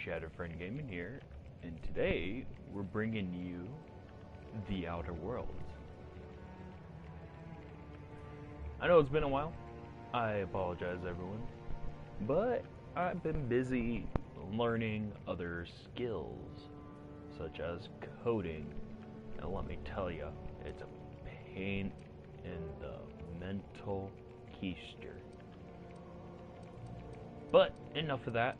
Shatteredfriend Gaming here, and today we're bringing you The Outer Worlds. I know it's been a while, I apologize everyone, but I've been busy learning other skills, such as coding, and let me tell you, it's a pain in the mental keister. But enough of that.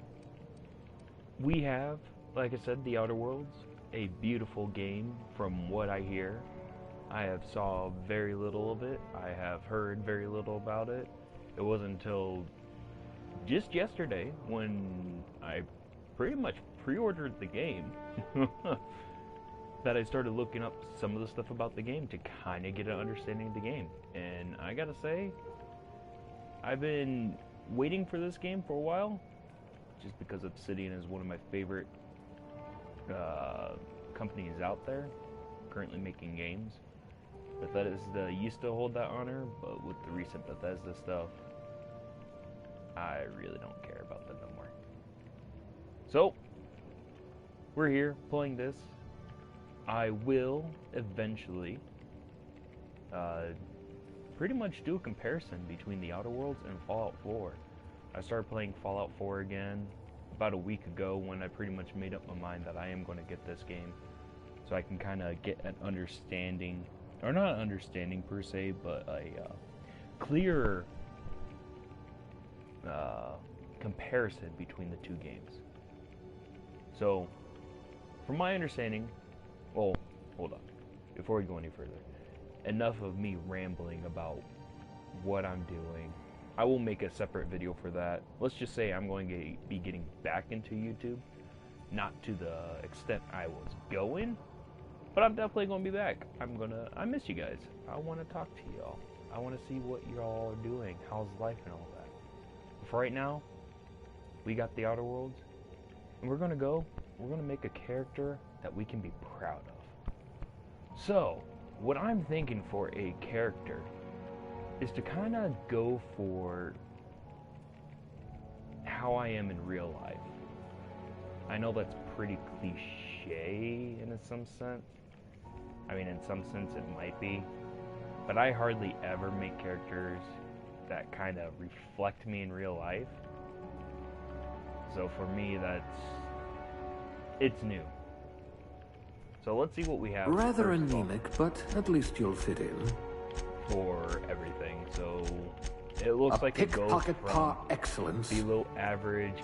We have, like I said, The Outer Worlds, a beautiful game from what I hear. I have saw very little of it. I have heard very little about it. It wasn't until just yesterday when I pretty much pre-ordered the game that I started looking up some of the stuff about the game to kind of get an understanding of the game. And I gotta say, I've been waiting for this game for a while, just because Obsidian is one of my favorite companies out there currently making games. Bethesda used to hold that honor, but with the recent Bethesda stuff, I really don't care about them no more. So, we're here playing this. I will eventually pretty much do a comparison between The Outer Worlds and Fallout 4. I started playing Fallout 4 again about a week ago when I pretty much made up my mind that I am going to get this game, so I can kind of get an understanding, or not an understanding per se, but a clearer comparison between the two games. So, from my understanding, well, hold on, before we go any further, enough of me rambling about what I'm doing. I will make a separate video for that. Let's just say I'm going to be getting back into YouTube. Not to the extent I was going, but I'm definitely going to be back. I miss you guys. I want to talk to y'all. I want to see what y'all are doing. How's life and all that. But for right now, we got The Outer Worlds. And we're going to make a character that we can be proud of. So, what I'm thinking for a character is to kind of go for how I am in real life. I know that's pretty cliche in some sense. I mean, in some sense it might be, but I hardly ever make characters that kind of reflect me in real life. So for me, it's new. So let's see what we have. Rather anemic, but at least you'll fit in. For everything, so it looks like it goes pickpocket from par excellence, below average,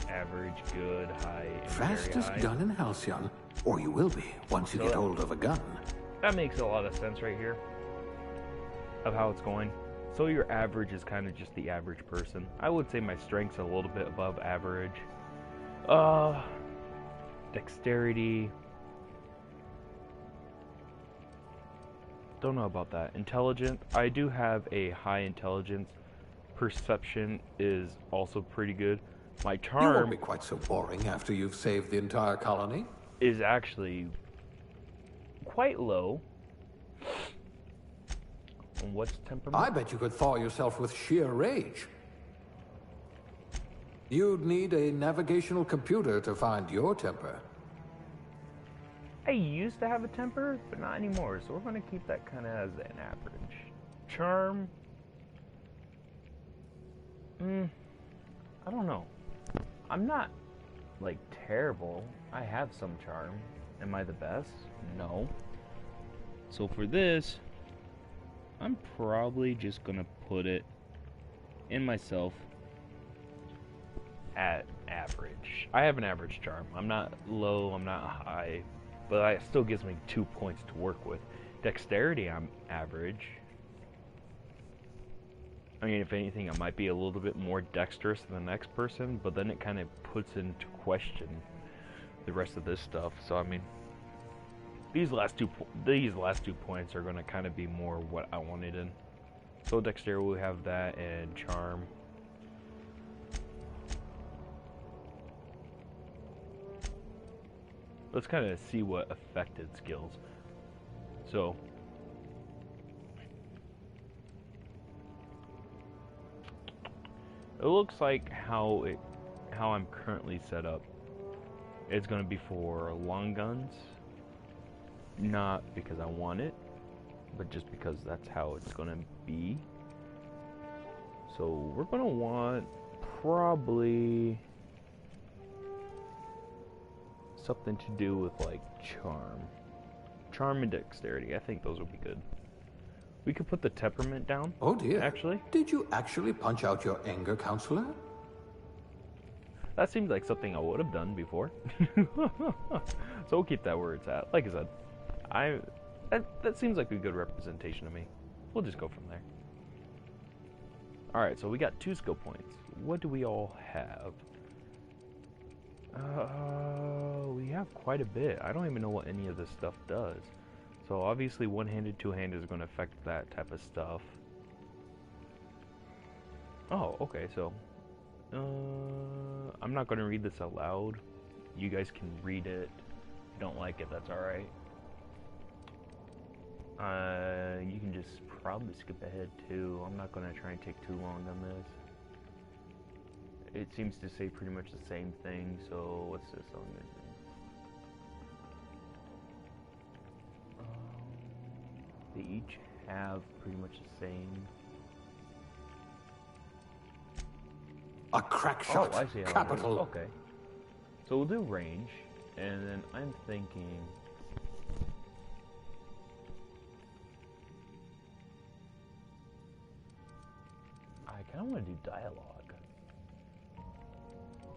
good, high, and fastest very high. gun in Halcyon, or you will be once you get hold of a gun. That makes a lot of sense right here of how it's going. So your average is kind of just the average person. I would say my strength's a little bit above average. Dexterity. Don't know about that. Intelligence. I do have a high intelligence. Perception is also pretty good. My charm... You won't be quite so boring after you've saved the entire colony. ...is actually quite low. And what's temperament? I bet you could thaw yourself with sheer rage. You'd need a navigational computer to find your temper. I used to have a temper, but not anymore, so we're going to keep that kind of as an average. Charm. I don't know. I'm not, like, terrible. I have some charm. Am I the best? No. So for this, I'm probably just going to put it in myself at average. I have an average charm. I'm not low, I'm not high. But it still gives me 2 points to work with. Dexterity, I'm average. I mean, if anything, I might be a little bit more dexterous than the next person, but then it kind of puts into question the rest of this stuff. So, I mean, these last two points are going to kind of be more what I wanted in. So, dexterity, we have that, and charm. Let's kind of see what affected skills. So, it looks like how I'm currently set up It's gonna be for long guns, not because I want it, but just because that's how it's gonna be. So we're gonna want probably something to do with like charm and dexterity. I think those would be good. We could put the temperament down. Oh dear. Actually, Did you actually punch out your anger counselor? that seems like something I would have done before. So we'll keep that where it's at. Like I said, that seems like a good representation of me. We'll just go from there. Alright, so we got 2 skill points. What do we all have? We have quite a bit. I don't even know what any of this stuff does. So obviously one-handed, two-handed is going to affect that type of stuff. Oh, okay, so I'm not going to read this out loud. You guys can read it. If you don't like it, that's alright. You can just probably skip ahead too. I'm not going to try and take too long on this. It seems to say pretty much the same thing, so what's this on? They each have pretty much the same. A crack shot. Oh, I see how Capital. Okay. So we'll do range, and then I'm thinking... I kind of want to do dialogue.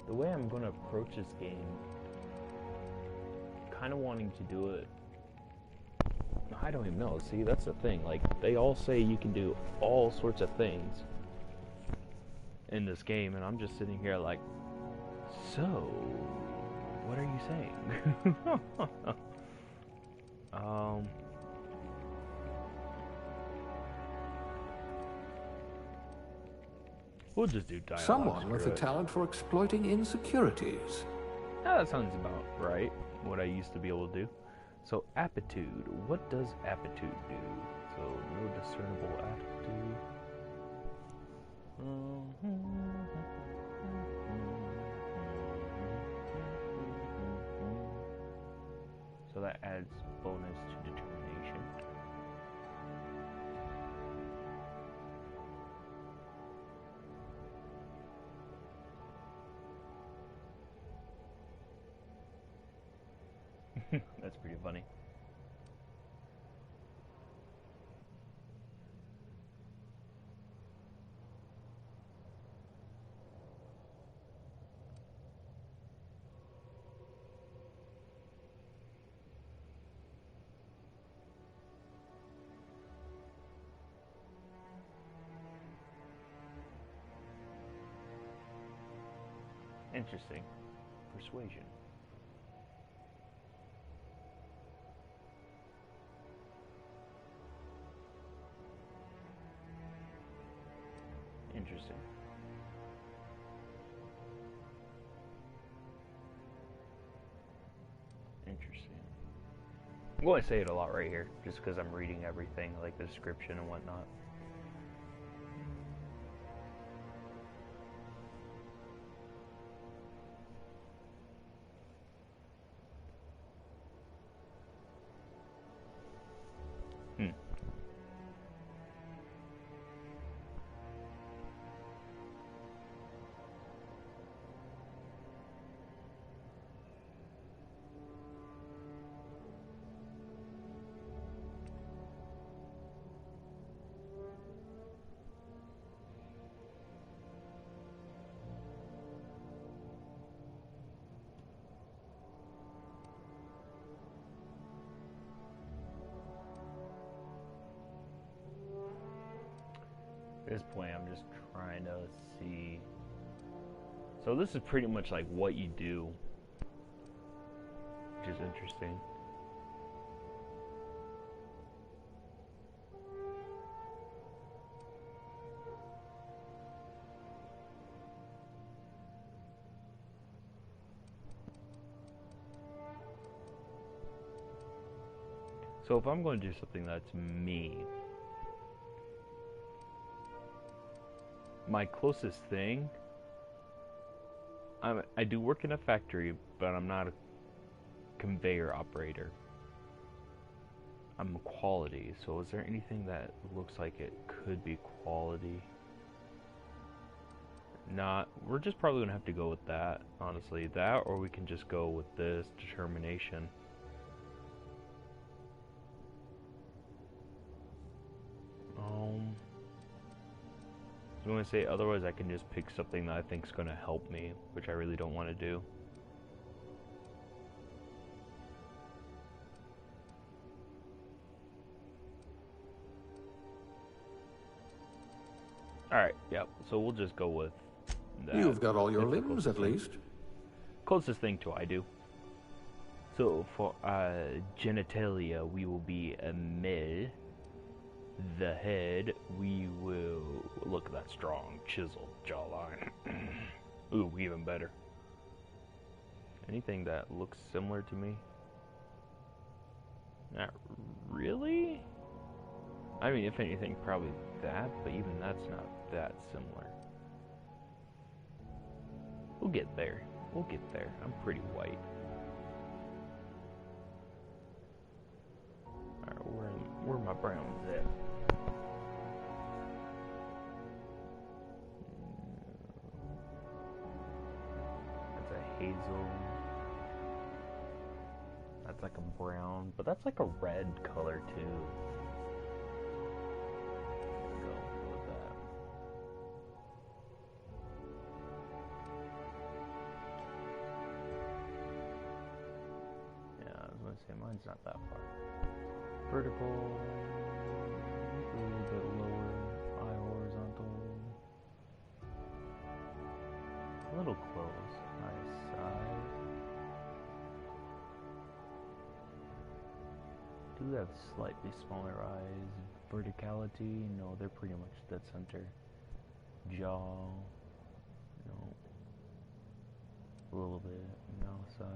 The way I'm going to approach this game, kind of wanting to do it... I don't even know. See, that's the thing. Like, they all say you can do all sorts of things in this game, and I'm just sitting here like, so, what are you saying? We'll just do dialogue. Someone with a talent for exploiting insecurities. Yeah, that sounds about right. What I used to be able to do. So, aptitude. What does aptitude do? So, no discernible aptitude. So that adds bonus to determination. That's pretty funny. Interesting. Persuasion. Interesting. Interesting. I'm going to say it a lot right here, just because I'm reading everything, like the description and whatnot. At this point, I'm just trying to see. So this is pretty much like what you do, which is interesting. So if I'm going to do something that's me, my closest thing, I do work in a factory, but I'm not a conveyor operator. I'm quality, so is there anything that looks like it could be quality? Not. We're just probably gonna have to go with that, honestly. That, or we can just go with this determination. I'm gonna say otherwise I can just pick something that I think's gonna help me, which I really don't want to do. Alright, yep, so we'll just go with that. You've got all your limbs, at least. Closest thing to I do. So for genitalia, we will be a male. The head, we will look at that strong, chiseled jawline. Ooh, even better. Anything that looks similar to me? Not really. I mean, if anything, probably that, but even that's not that similar. We'll get there. We'll get there. I'm pretty white. Alright, where my browns at? That's a hazel. That's like a brown, but that's like a red color too. Go with that. Yeah, I was gonna say mine's not that far. Vertical, a little bit lower, eye horizontal, a little close, eye side. Do have slightly smaller eyes. Verticality, no, they're pretty much dead center. Jaw, no. A little bit, mouth size.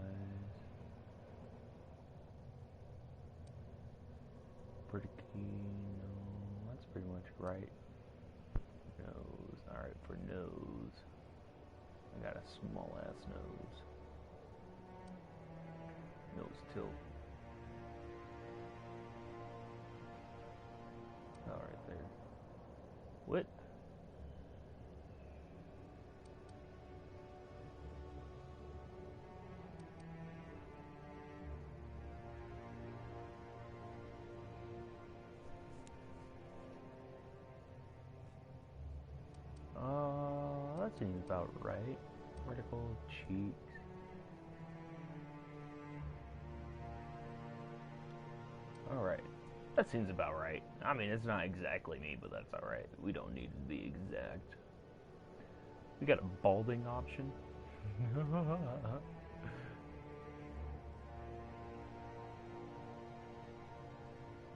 Vertically, no, that's pretty much right. Nose, alright, for nose. I got a small ass nose. Nose tilt. Alright there. What? That seems about right. Vertical cheeks. Alright. That seems about right. I mean, it's not exactly me, but that's alright. We don't need to be exact. We got a balding option.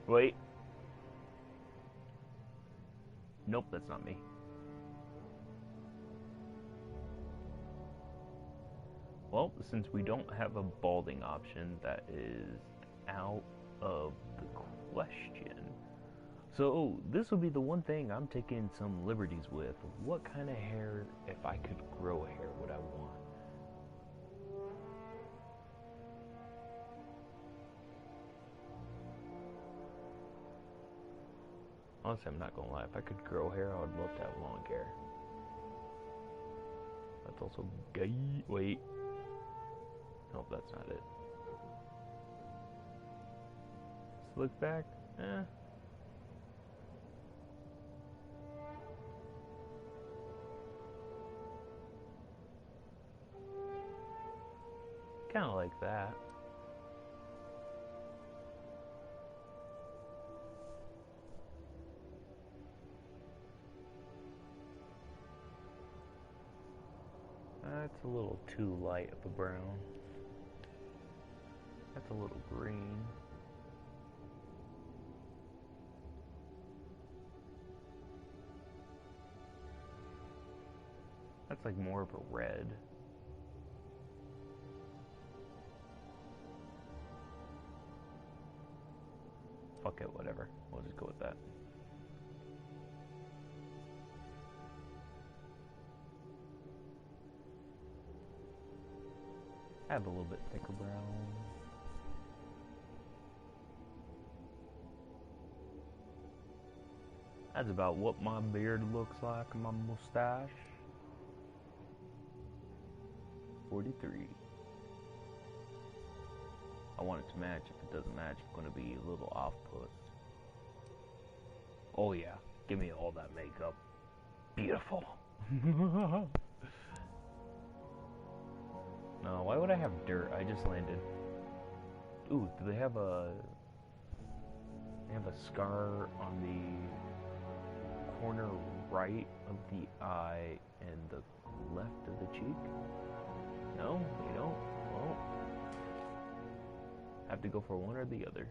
Wait. Nope, that's not me. Well, since we don't have a balding option, that is out of the question. So, this would be the one thing I'm taking some liberties with. What kind of hair, if I could grow hair, would I want? Honestly, I'm not gonna lie. If I could grow hair, I would love to have long hair. That's also gay. Wait. Nope, that's not it. Slick back? Eh. Kinda like that. That's a little too light of a brown. That's a little green. That's like more of a red. Fuck it, whatever. We'll just go with that. I have a little bit thicker brown. That's about what my beard looks like and my mustache. 43. I want it to match. If it doesn't match, it's going to be a little off-put. Oh yeah, give me all that makeup. Beautiful. No, why would I have dirt? I just landed. Ooh, do they have a... They have a scar on the corner right of the eye and the left of the cheek? No, they don't. Well, have to go for one or the other.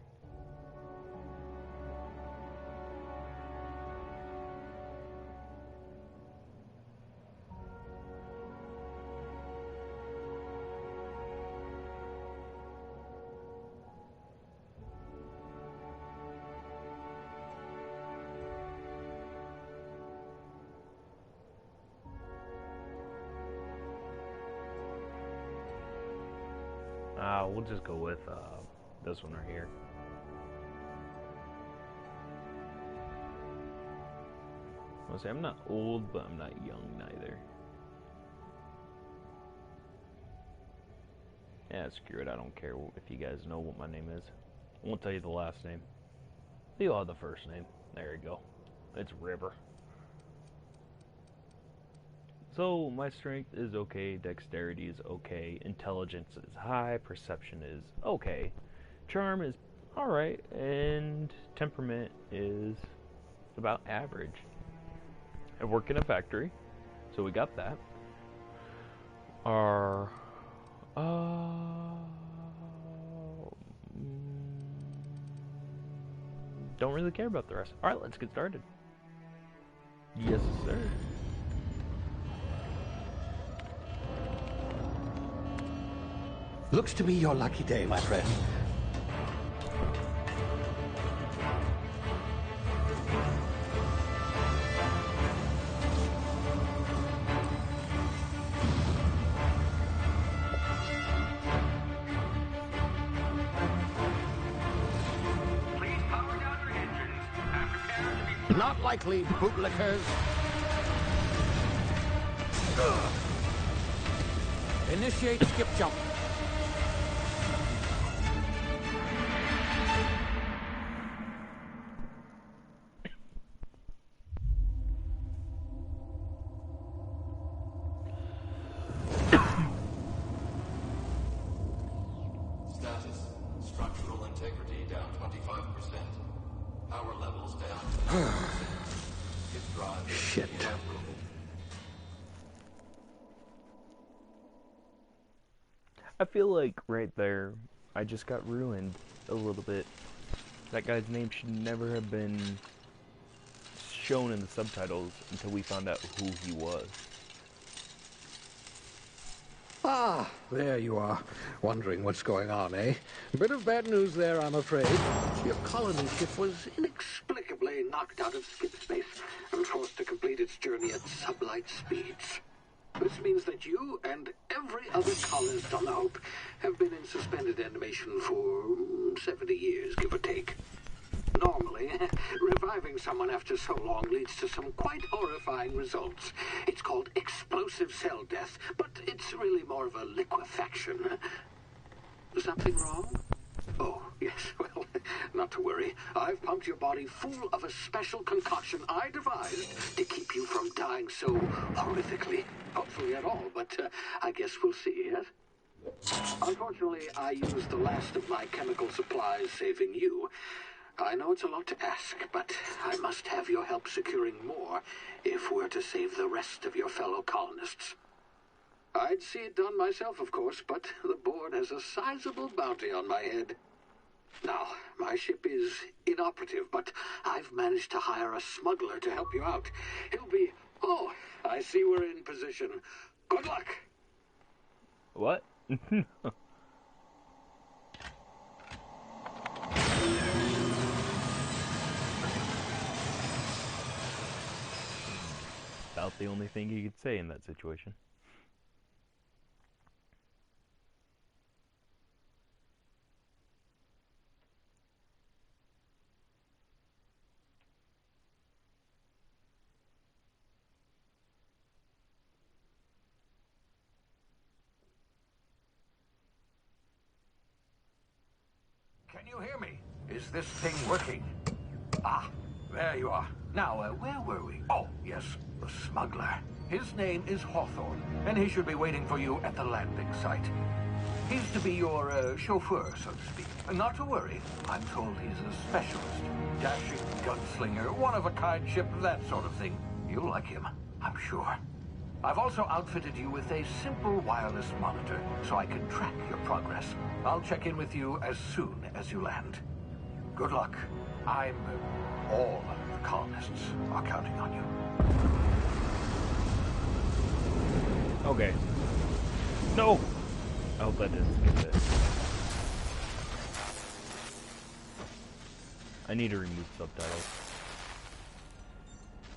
We'll just go with this one right here. I'll say I'm not old, but I'm not young neither. Yeah, screw it. I don't care if you guys know what my name is. I won't tell you the last name. You'll have the first name. There you go. It's River. So, my strength is okay, dexterity is okay, intelligence is high, perception is okay, charm is alright, and temperament is about average. I work in a factory, so we got that. Our, don't really care about the rest. Alright, let's get started. Yes, sir. Looks to be your lucky day, my friend. Please power down your engines and prepare to be... Not likely, bootlickers. Initiate skip jump. Status. Structural integrity down 25%. Power levels down 10%. Hit drive. Shit. I feel like right there, I just got ruined a little bit. That guy's name should never have been shown in the subtitles until we found out who he was. Ah, there you are. Wondering what's going on, eh? Bit of bad news there, I'm afraid. Your colony ship was inexplicably knocked out of skip space and forced to complete its journey at sublight speeds. This means that you and every other colonist on the Hope have been in suspended animation for 70 years, give or take. Normally, reviving someone after so long leads to some quite horrifying results. It's called explosive cell death, but it's really more of a liquefaction. Something wrong? Oh, yes, well, not to worry. I've pumped your body full of a special concoction I devised to keep you from dying so horrifically. Hopefully at all, but I guess we'll see, yes? Unfortunately, I used the last of my chemical supplies saving you. I know it's a lot to ask, but I must have your help securing more if we're to save the rest of your fellow colonists. I'd see it done myself, of course, but the board has a sizable bounty on my head. Now, my ship is inoperative, but I've managed to hire a smuggler to help you out. He'll be... Oh, I see we're in position. Good luck! What? About the only thing you could say in that situation. you hear me? Is this thing working? Ah, there you are. Now, where were we? Oh, yes, the smuggler. His name is Hawthorne, and he should be waiting for you at the landing site. He's to be your chauffeur, so to speak. Not to worry. I'm told he's a specialist. Dashing gunslinger, one-of-a-kind ship, that sort of thing. You'll like him, I'm sure. I've also outfitted you with a simple wireless monitor, so I can track your progress. I'll check in with you as soon as you land. Good luck. All the colonists are counting on you. Okay. No! I hope that didn't skip it. I need to remove subtitles.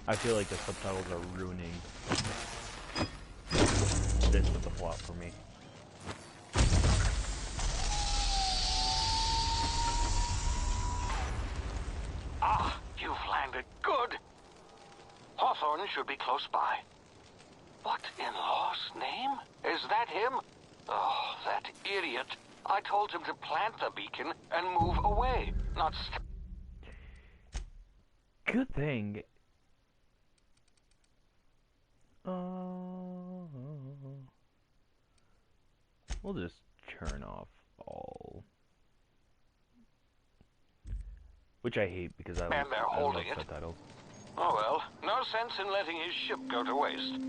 I feel like the subtitles are ruining this of the plot for me. Ah, you've landed. Good. Hawthorne should be close by. What in law's name? Is that him? Oh, that idiot. I told him to plant the beacon and move away, not Good thing. We'll just turn off all. Which I hate because I love subtitles. Oh well, no sense in letting his ship go to waste.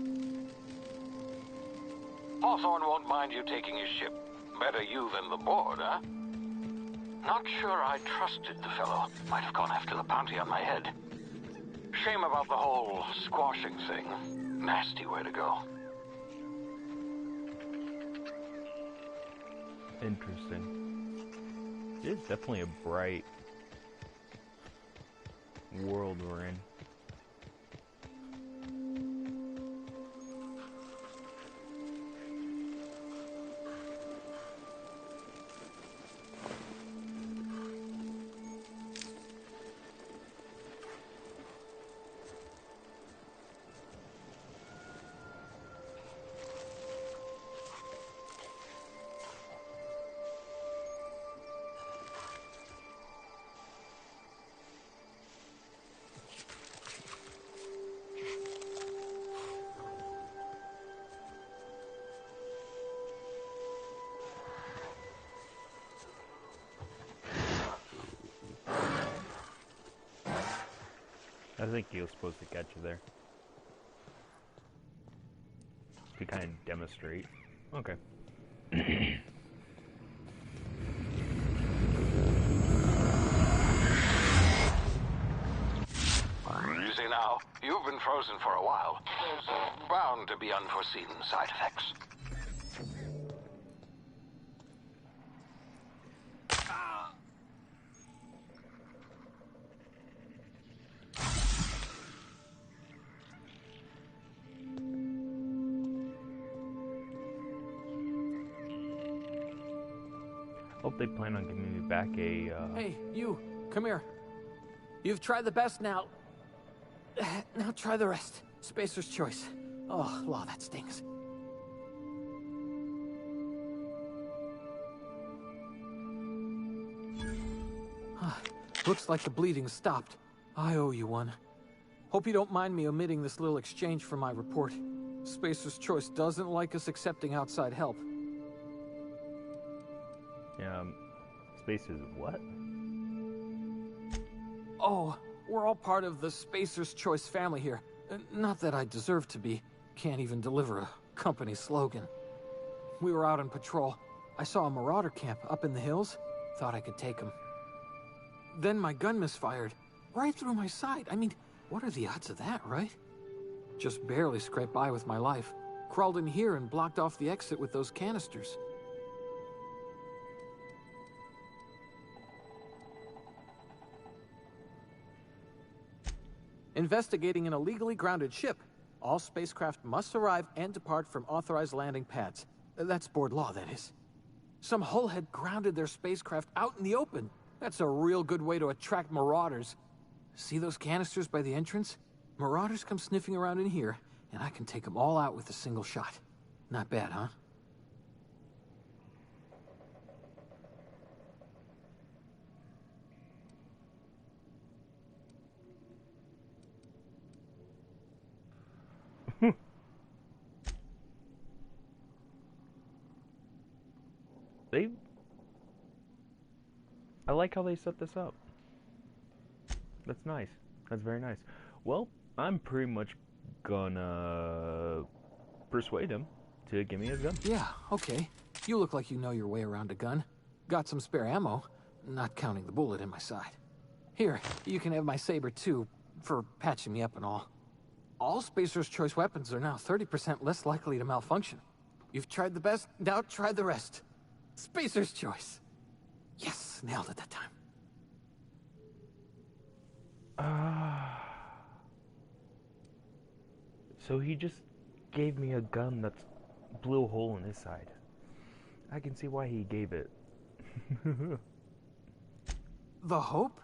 Hawthorne won't mind you taking his ship. Better you than the board, huh? Not sure I trusted the fellow. Might have gone after the bounty on my head. Shame about the whole squashing thing. Nasty way to go. Interesting. It is definitely a bright world we're in. I think he was supposed to catch you there. To kind of demonstrate. Okay. Easy now. You've been frozen for a while. There's bound to be unforeseen side effects. Hope they plan on giving me back a, Hey, you, come here. You've tried the best now. Now try the rest. Spacer's choice. Oh, law, that stings. Looks like the bleeding stopped. I owe you one. Hope you don't mind me omitting this little exchange from my report. Spacer's choice doesn't like us accepting outside help. Spaces what? Oh, we're all part of the Spacer's Choice family here. Not that I deserve to be. Can't even deliver a company slogan. We were out on patrol. I saw a marauder camp up in the hills. Thought I could take him. Then my gun misfired. Right through my side. I mean, what are the odds of that, right? Just barely scraped by with my life. Crawled in here and blocked off the exit with those canisters. Investigating an illegally grounded ship. All spacecraft must arrive and depart from authorized landing pads. That's board law, that is. Some hull had grounded their spacecraft out in the open. That's a real good way to attract marauders. See those canisters by the entrance? Marauders come sniffing around in here, and I can take them all out with a single shot. Not bad, huh? they... I like how they set this up. That's nice. That's very nice. Well, I'm pretty much gonna persuade him to give me his gun. Yeah, okay. You look like you know your way around a gun. Got some spare ammo, not counting the bullet in my side. Here, you can have my saber too, for patching me up and all. All Spacer's Choice weapons are now 30% less likely to malfunction. You've tried the best, now try the rest. Spacer's Choice. Yes, nailed it that time. So he just gave me a gun that's blew a hole in his side. I can see why he gave it. The Hope?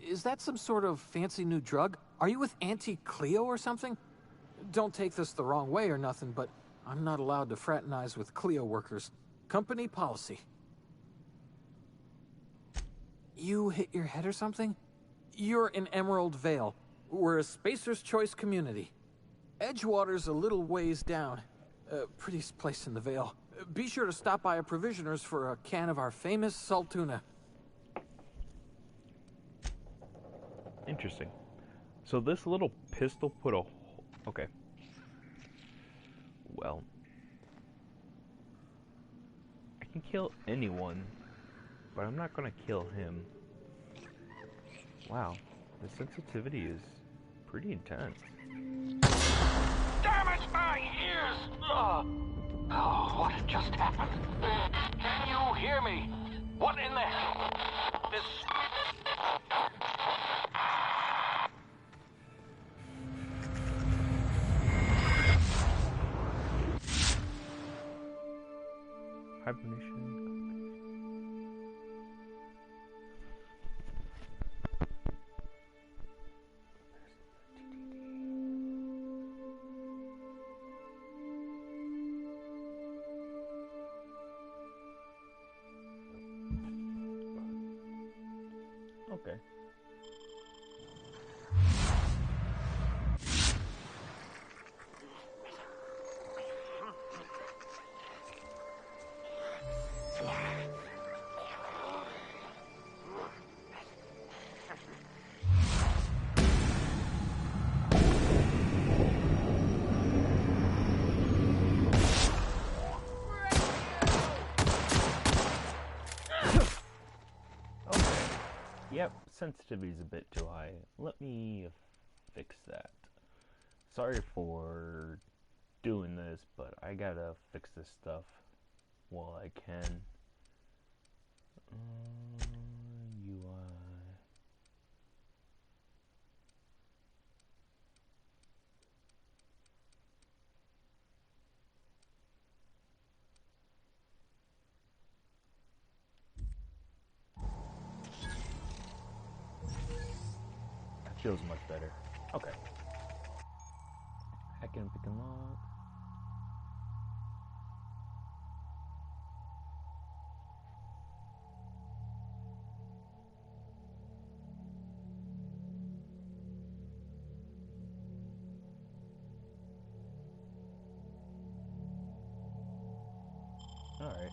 Is that some sort of fancy new drug? Are you with Auntie Cleo or something? Don't take this the wrong way or nothing, but I'm not allowed to fraternize with Cleo workers. Company policy. You hit your head or something? You're in Emerald Vale. We're a Spacer's Choice community. Edgewater's a little ways down. Prettiest place in the Vale. Be sure to stop by a provisioner's for a can of our famous salt tuna. Interesting. So this little pistol put a... Okay. Well. I can kill anyone, but I'm not gonna kill him. Wow. The sensitivity is pretty intense. Damn it, my ears! Oh, what just happened? Can you hear me? What in the... This... Hibernation. Okay. Yep, sensitivity's a bit too high. Let me fix that. Sorry for doing this, but I gotta fix this stuff while I can. UI. Feels much better. Okay. I can pick them up. All right.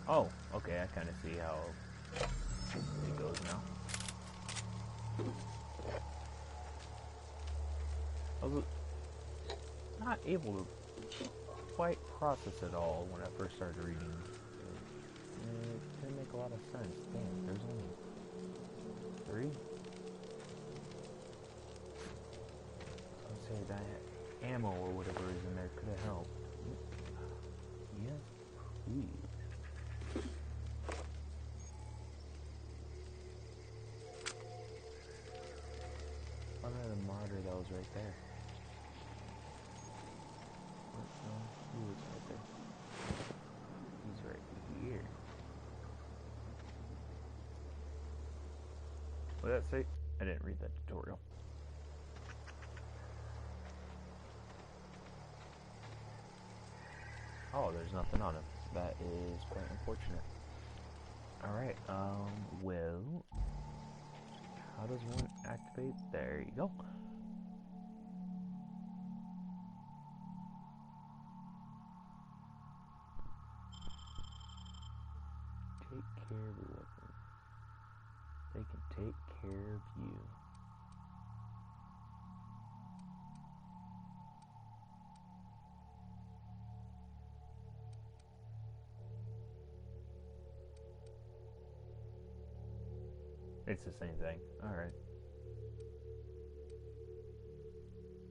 Oh, okay, I kind of see how it goes now. I was not able to quite process it all when I first started reading. It didn't make a lot of sense. Damn, there's only 3? I would say that ammo or whatever is in there could have helped. Yes, please. The martyr that was right there. He was right there. He's right here. What did that say? I didn't read that tutorial. Oh, there's nothing on him. That is quite unfortunate. Alright, well, how does one activate? There you go. Take care of the weapon. They can take care of you. It's the same thing. Alright.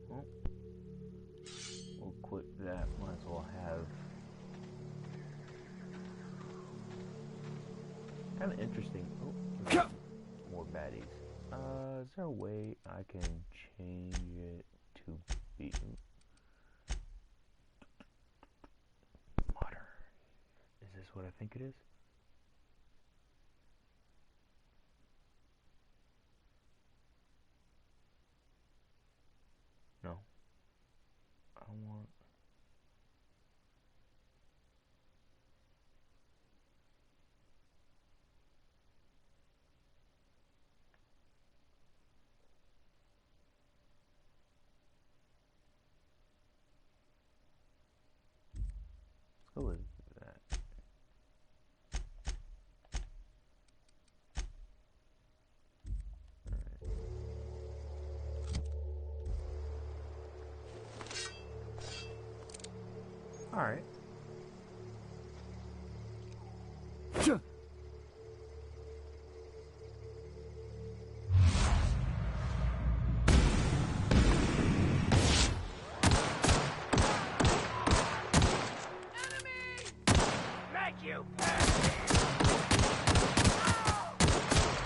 Well, we'll quit that. Might as well have. Kind of interesting. Oh, more baddies. Is there a way I can change it to be modern? Is this what I think it is? No. I want. Let's go with that. Alright. You!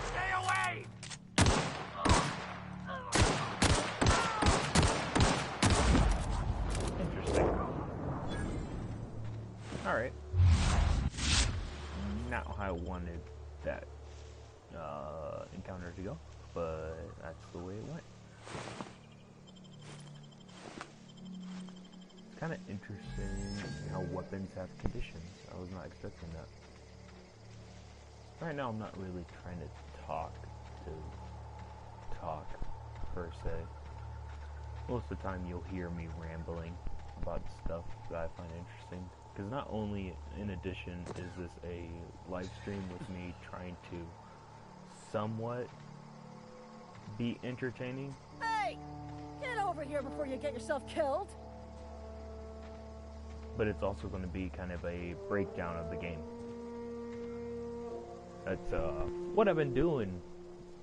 Stay away! Interesting. Alright. Not how I wanted that encounter to go, but that's the way it went. It's kind of interesting how weapons have conditions. I was not expecting that. Right now I'm not really trying to talk per se. Most of the time you'll hear me rambling about stuff that I find interesting. Because not only, in addition, is this a live stream with me trying to somewhat be entertaining. Hey! Get over here before you get yourself killed! But it's also going to be kind of a breakdown of the game. That's what I've been doing,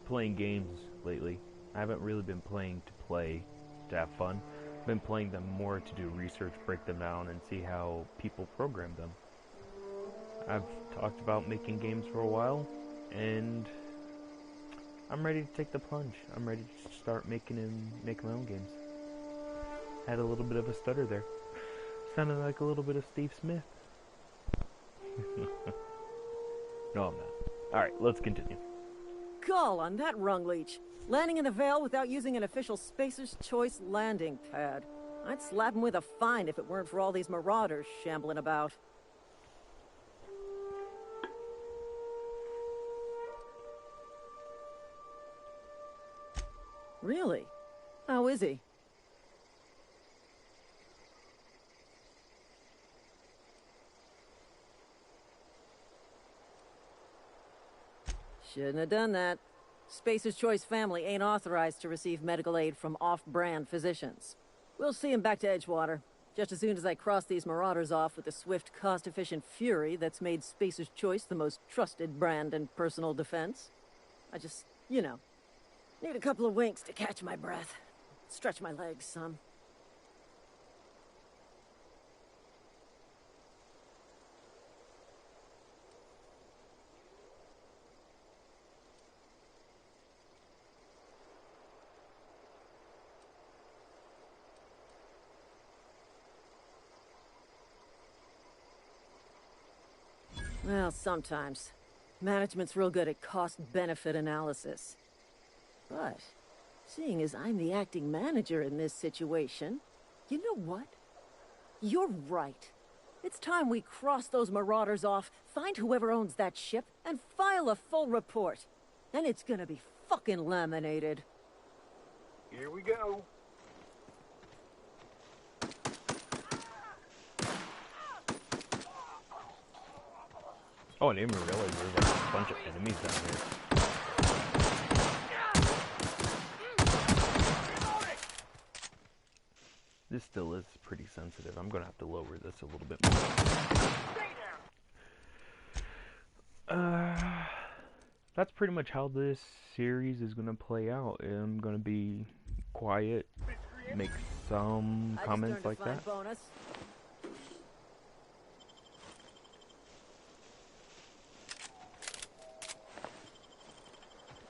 playing games lately. I haven't really been playing to play, to have fun. I've been playing them more to do research, break them down, and see how people program them. I've talked about making games for a while, and I'm ready to take the plunge. I'm ready to start make my own games. Had a little bit of a stutter there. Sounded like a little bit of Steve Smith. No, I'm not. Alright, let's continue. Gall on that rung leech. Landing in the Vale without using an official Spacer's Choice landing pad. I'd slap him with a fine if it weren't for all these marauders shambling about. Really? How is he? Shouldn't have done that. Spacer's Choice family ain't authorized to receive medical aid from off-brand physicians. We'll see him back to Edgewater, just as soon as I cross these marauders off with the swift, cost-efficient fury that's made Spacer's Choice the most trusted brand in personal defense. I just, you know, need a couple of winks to catch my breath. Stretch my legs some. Well, sometimes. Management's real good at cost-benefit analysis. But, seeing as I'm the acting manager in this situation, you know what? You're right. It's time we cross those marauders off, find whoever owns that ship, and file a full report. And it's gonna be fucking laminated. Here we go. Oh, I didn't even realize there was like a bunch of enemies down here. This still is pretty sensitive. I'm gonna have to lower this a little bit more. That's pretty much how this series is gonna play out. I'm gonna be quiet, make some comments like that. Bonus.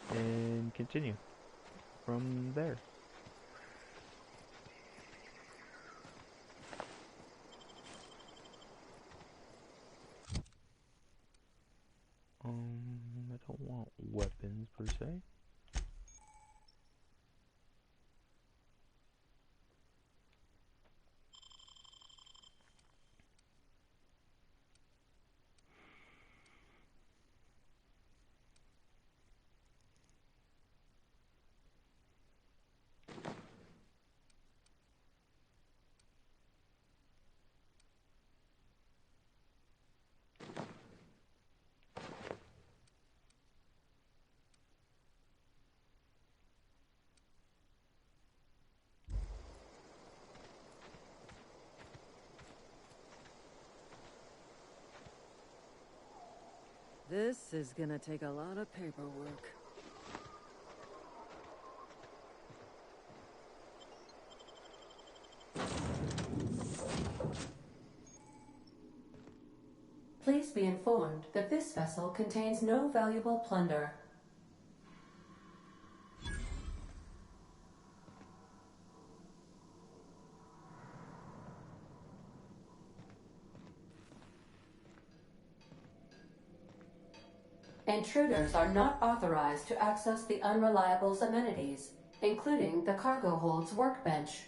And continue from there. I don't want weapons per se. This is gonna take a lot of paperwork. Please be informed that this vessel contains no valuable plunder. Intruders are not authorized to access the Unreliable's amenities, including the cargo hold's workbench.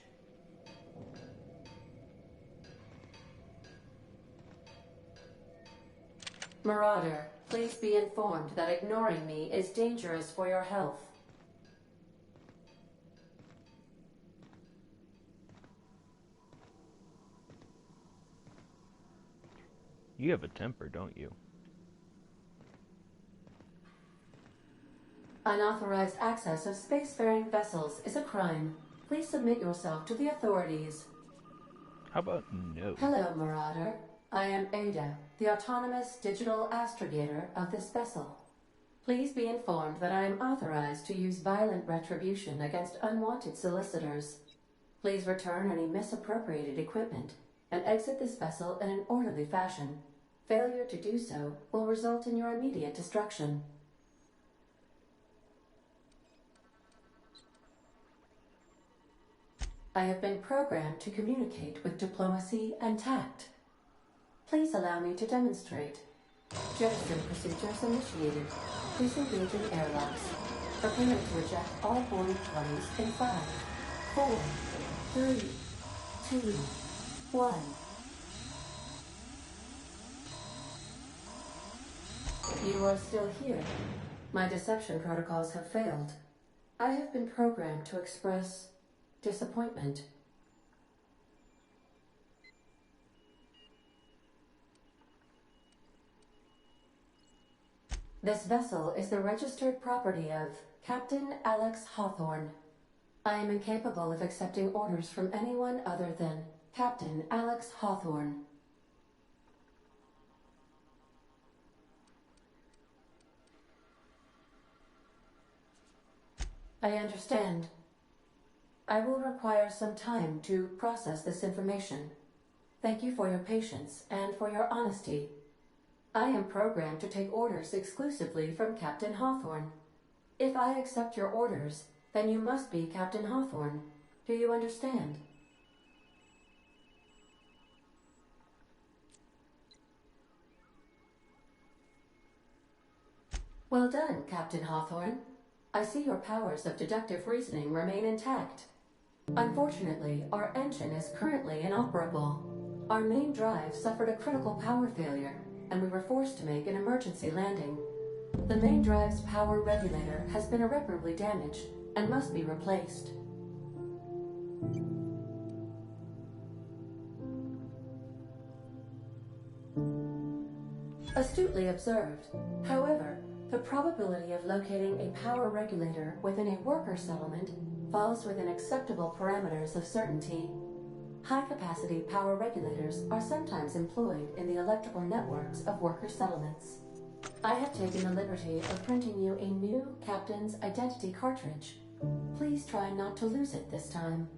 Marauder, please be informed that ignoring me is dangerous for your health. You have a temper, don't you? Unauthorized access of spacefaring vessels is a crime. Please submit yourself to the authorities. How about no? Hello, Marauder. I am Ada, the autonomous digital astrogator of this vessel. Please be informed that I am authorized to use violent retribution against unwanted solicitors. Please return any misappropriated equipment and exit this vessel in an orderly fashion. Failure to do so will result in your immediate destruction. I have been programmed to communicate with diplomacy and tact. Please allow me to demonstrate. Jettison procedures initiated. Please engage in airlocks. Prepare to eject all boarding parties in 5, 4, 3, 2, 1. You are still here. My deception protocols have failed. I have been programmed to express disappointment. This vessel is the registered property of Captain Alex Hawthorne. I am incapable of accepting orders from anyone other than Captain Alex Hawthorne. I understand. I will require some time to process this information. Thank you for your patience and for your honesty. I am programmed to take orders exclusively from Captain Hawthorne. If I accept your orders, then you must be Captain Hawthorne. Do you understand? Well done, Captain Hawthorne. I see your powers of deductive reasoning remain intact. Unfortunately, our engine is currently inoperable. Our main drive suffered a critical power failure, and we were forced to make an emergency landing. The main drive's power regulator has been irreparably damaged and must be replaced. Astutely observed. However, the probability of locating a power regulator within a worker settlement falls within acceptable parameters of certainty. High-capacity power regulators are sometimes employed in the electrical networks of worker settlements. I have taken the liberty of printing you a new Captain's Identity cartridge. Please try not to lose it this time.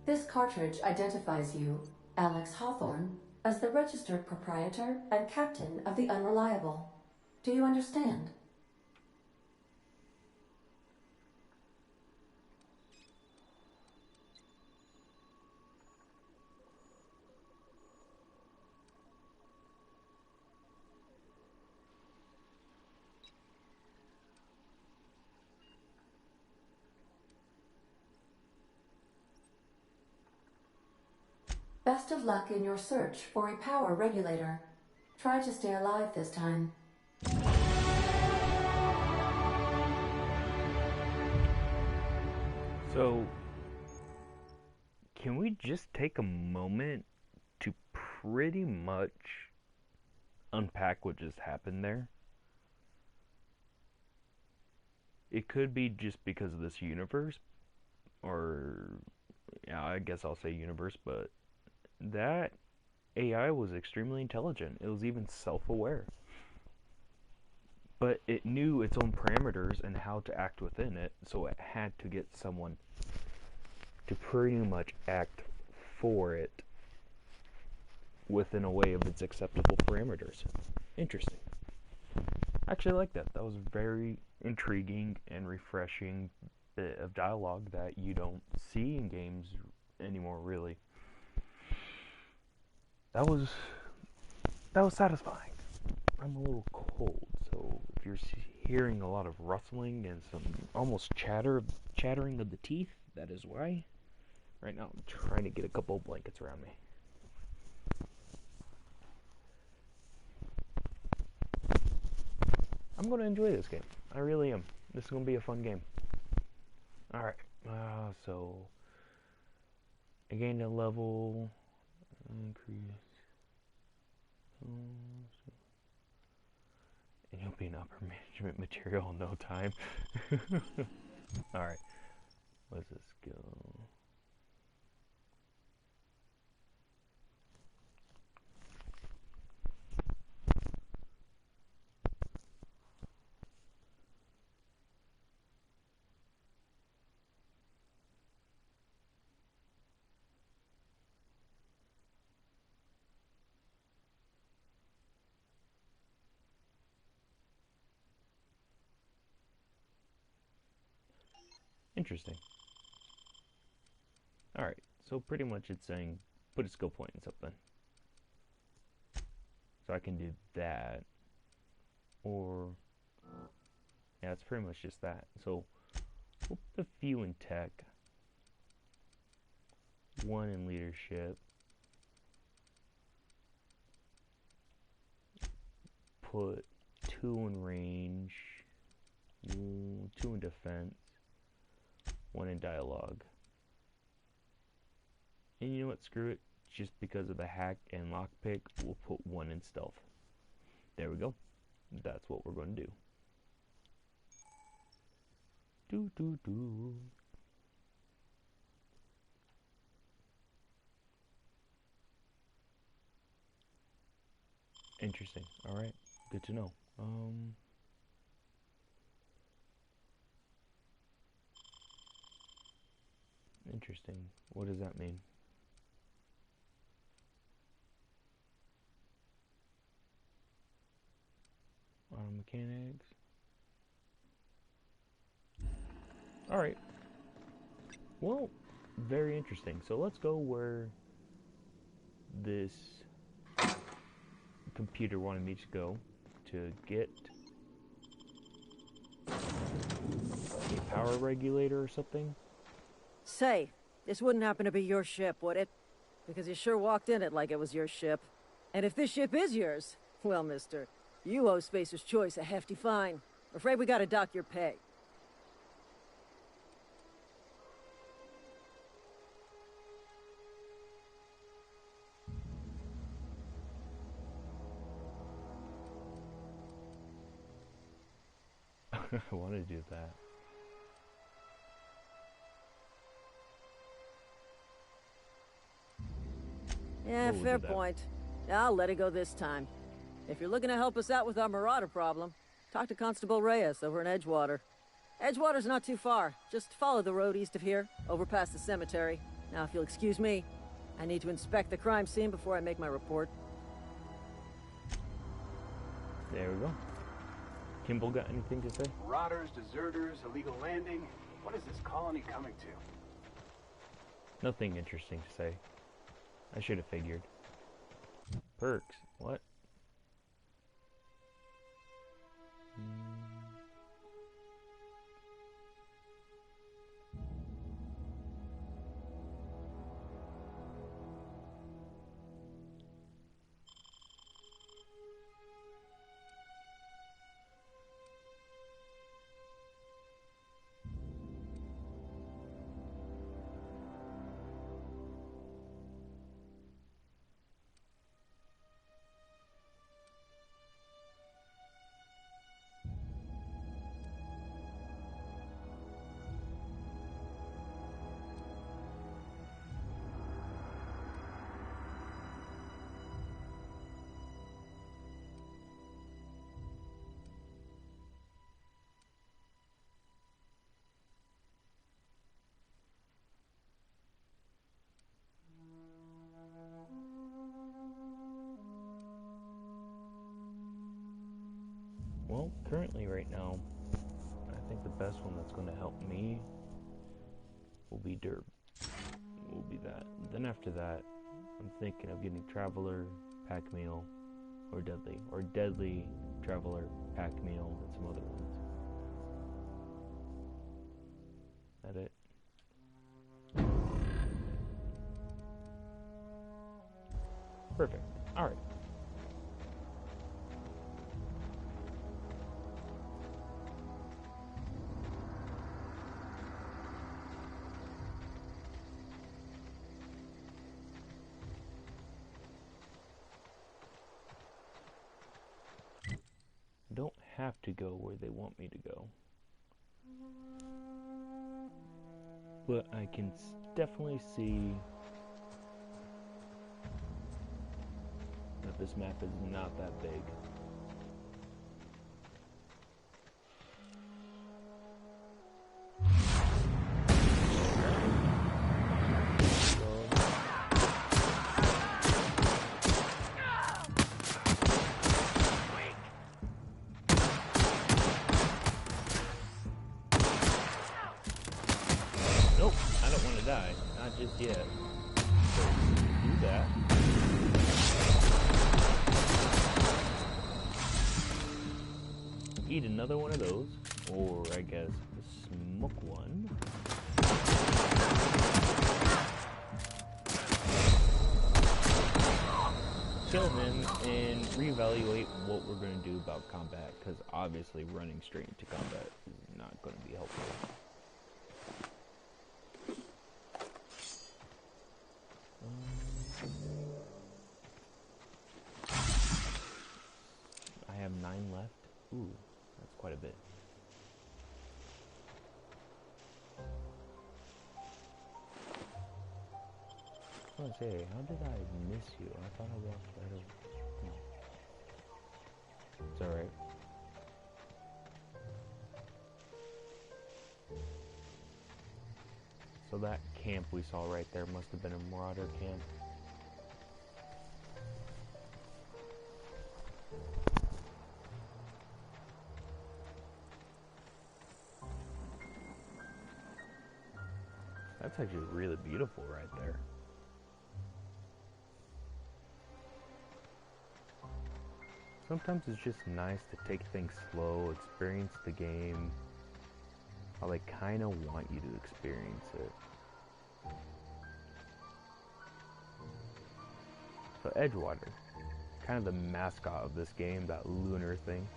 This cartridge identifies you, Alex Hawthorne, as the registered proprietor and captain of the Unreliable. Do you understand? Best of luck in your search for a power regulator. Try to stay alive this time. So, can we just take a moment to pretty much unpack what just happened there? It could be just because of this universe, or yeah, I guess I'll say universe, but that AI was extremely intelligent. It was even self-aware. But it knew its own parameters and how to act within it, so it had to get someone to pretty much act for it within a way of its acceptable parameters. Interesting. I actually like that. That was a very intriguing and refreshing bit of dialogue that you don't see in games anymore, really. That was satisfying. I'm a little cold, so if you're hearing a lot of rustling and some almost chattering of the teeth, that is why. Right now I'm trying to get a couple of blankets around me. I'm going to enjoy this game. I really am. This is going to be a fun game. Alright, so I gained a level, increase, and you'll be an upper management material in no time. Alright, what's this skill? Interesting. Alright, so pretty much it's saying put a skill point in something. So I can do that. Or, yeah, it's pretty much just that. So we'll put a few in tech, one in leadership, put 2 in range, 2 in defense, 1 in dialogue. And you know what, screw it, just because of the hack and lockpick, we'll put 1 in stealth. There we go. That's what we're going to do. Interesting. Alright, good to know. Interesting. What does that mean? Auto mechanics. Alright. Well, very interesting. So let's go where this computer wanted me to go to get a power regulator or something. Say, this wouldn't happen to be your ship, would it? Because you sure walked in it like it was your ship. And if this ship is yours, well, mister, you owe Spacer's Choice a hefty fine. Afraid we gotta dock your pay. I want to do that. Yeah, We'll fair do that. point. I'll let it go this time. If you're looking to help us out with our marauder problem, talk to Constable Reyes over in Edgewater. Edgewater's not too far. Just follow the road east of here, over past the cemetery. Now, if you'll excuse me, I need to inspect the crime scene before I make my report. There we go. Kimball got anything to say? Marauders, deserters, illegal landing. What is this colony coming to? Nothing interesting to say. I should have figured. Perks. What? Well, currently right now, I think the best one that's going to help me will be Derb. Will be that. Then after that, I'm thinking of getting Traveler, Pack Meal, or Deadly. Or Deadly, Traveler, Pack Meal, and some other ones. Is that it? Perfect. Alright. Don't have to go where they want me to go, but I can definitely see that this map is not that big. Nope, I don't want to die. Not just yet. So, do that. Eat another one of those. Or, I guess, smoke one. Kill him and reevaluate what we're going to do about combat. Because obviously running straight into combat is not going to be helpful. I have 9 left. Ooh, that's quite a bit. I was gonna say, how did I miss you? I thought I walked right over. No. It's alright. So that camp we saw right there must have been a Marauder camp. That's actually really beautiful right there. Sometimes it's just nice to take things slow, experience the game how they kind of want you to experience it. So Edgewater, kind of the mascot of this game, that lunar thing.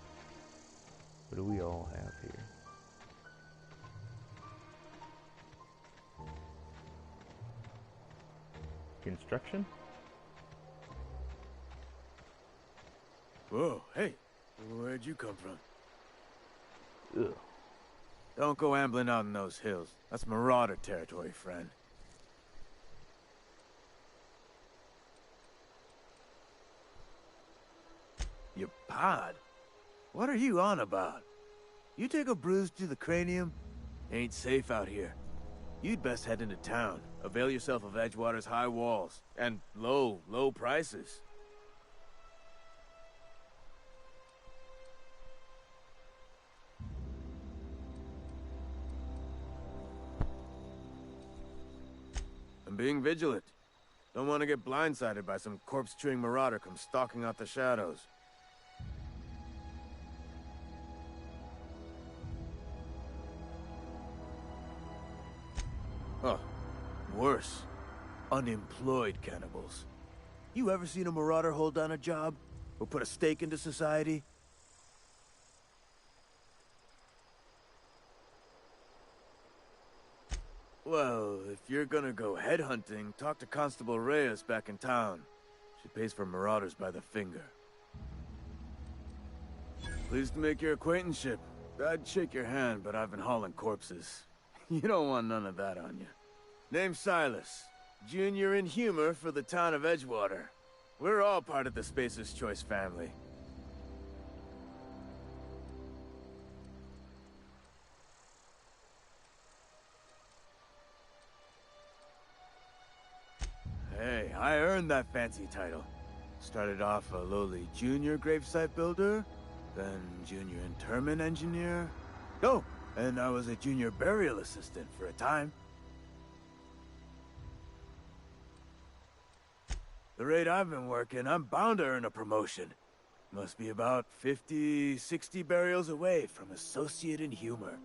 What do we all have here? Construction? Whoa, hey, where'd you come from? Ugh. Don't go ambling out in those hills. That's Marauder territory, friend. Your pod? What are you on about? You take a bruise to the cranium? Ain't safe out here. You'd best head into town. Avail yourself of Edgewater's high walls. And low prices. I'm being vigilant. Don't want to get blindsided by some corpse-chewing marauder come stalking out the shadows. Oh, worse. Unemployed cannibals. You ever seen a marauder hold down a job? Or put a stake into society? Well, if you're gonna go headhunting, talk to Constable Reyes back in town. She pays for marauders by the finger. Pleased to make your acquaintanceship. I'd shake your hand, but I've been hauling corpses. You don't want none of that on you. Name's Silas. Junior in humor for the town of Edgewater. We're all part of the Spacer's Choice family. Hey, I earned that fancy title. Started off a lowly junior gravesite builder, then junior interment engineer. Oh, and I was a junior burial assistant for a time. The rate I've been working, I'm bound to earn a promotion. Must be about 50, 60 burials away from associate in humor.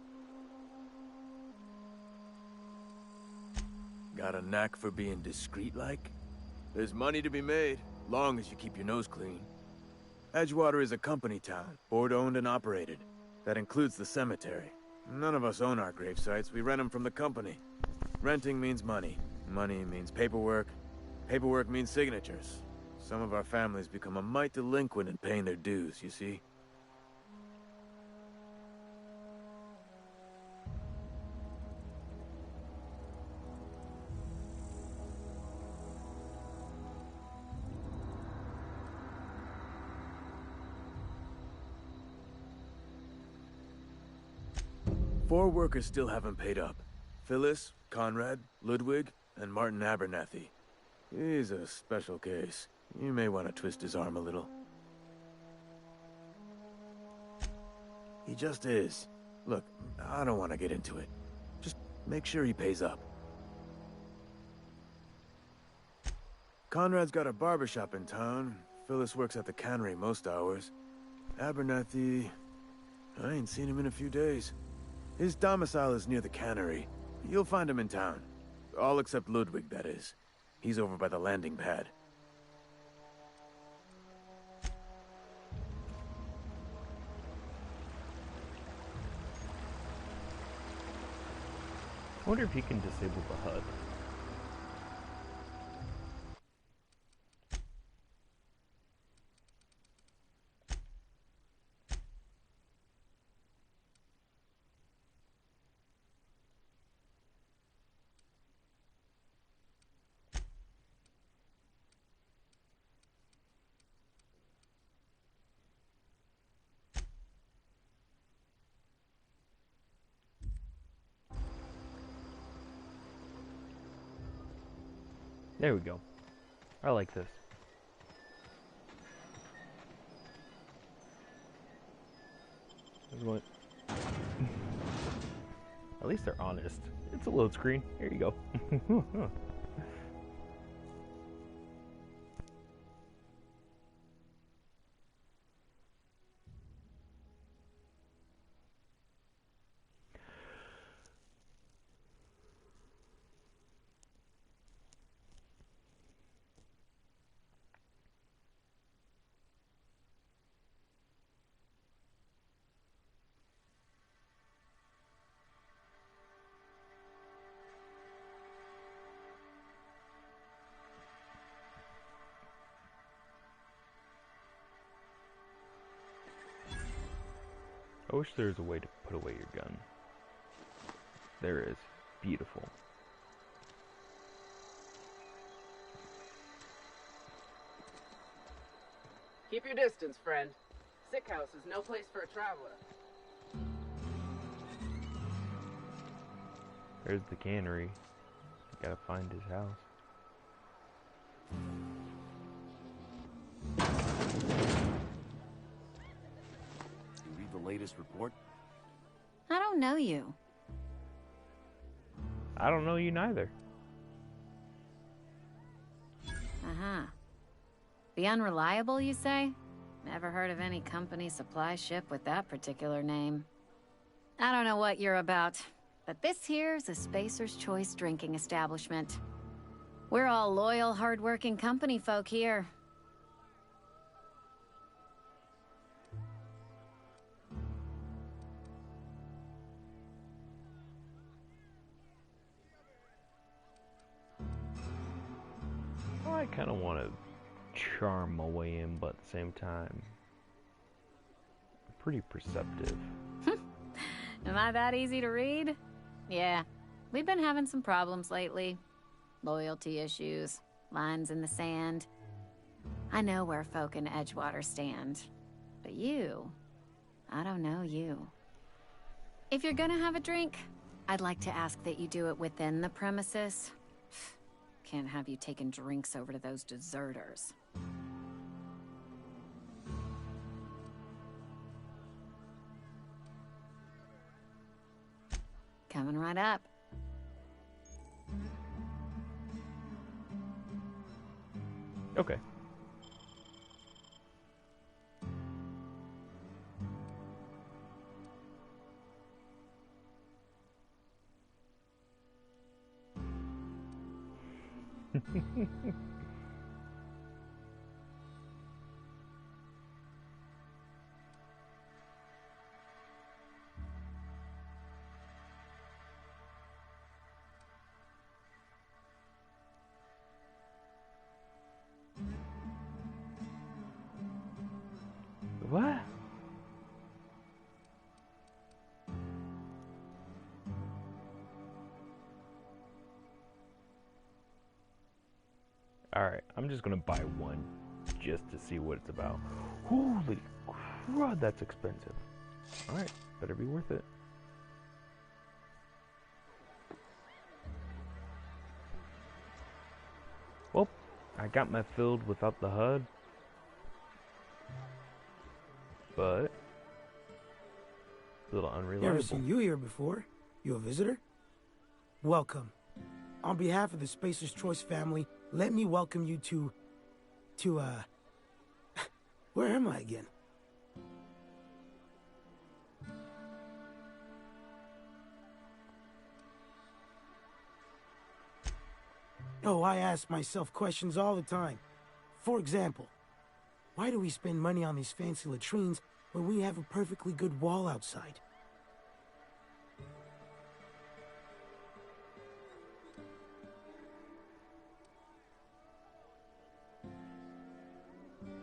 Got a knack for being discreet-like? There's money to be made, long as you keep your nose clean. Edgewater is a company town, board-owned and operated. That includes the cemetery. None of us own our gravesites, we rent them from the company. Renting means money. Money means paperwork. Paperwork means signatures. Some of our families become a mite delinquent in paying their dues, you see? Four workers still haven't paid up. Phyllis, Conrad, Ludwig, and Martin Abernathy. He's a special case. You may want to twist his arm a little. He just is. Look, I don't want to get into it. Just make sure he pays up. Conrad's got a barbershop in town. Phyllis works at the cannery most hours. Abernathy... I ain't seen him in a few days. His domicile is near the cannery. You'll find him in town. All except Ludwig, that is. He's over by the landing pad. I wonder if he can disable the HUD. There we go. I like this. At least they're honest. It's a load screen. Here you go. I wish there was a way to put away your gun. There is. Beautiful. Keep your distance, friend. Sick house is no place for a traveler. There's the cannery. Gotta find his house. You read the latest report? I don't know you. I don't know you neither. Uh-huh. The Unreliable, you say? Never heard of any company supply ship with that particular name. I don't know what you're about, but this here's a Spacer's Choice drinking establishment. We're all loyal, hard-working company folk here. I kind of want to charm my way in, but at the same time, pretty perceptive. Am I that easy to read? Yeah, we've been having some problems lately. Loyalty issues, lines in the sand. I know where folk in Edgewater stand, but you, I don't know you. If you're gonna have a drink, I'd like to ask that you do it within the premises. Can't have you taking drinks over to those deserters. Coming right up. Okay. What? Alright, I'm just gonna buy one just to see what it's about. Holy crud, that's expensive. Alright, better be worth it. Well, I got my filled without the HUD. But a little unreliable. Never seen you here before. You a visitor? Welcome. On behalf of the Spacer's Choice family, let me welcome you to where am I again? Oh, I ask myself questions all the time. For example, why do we spend money on these fancy latrines when we have a perfectly good wall outside?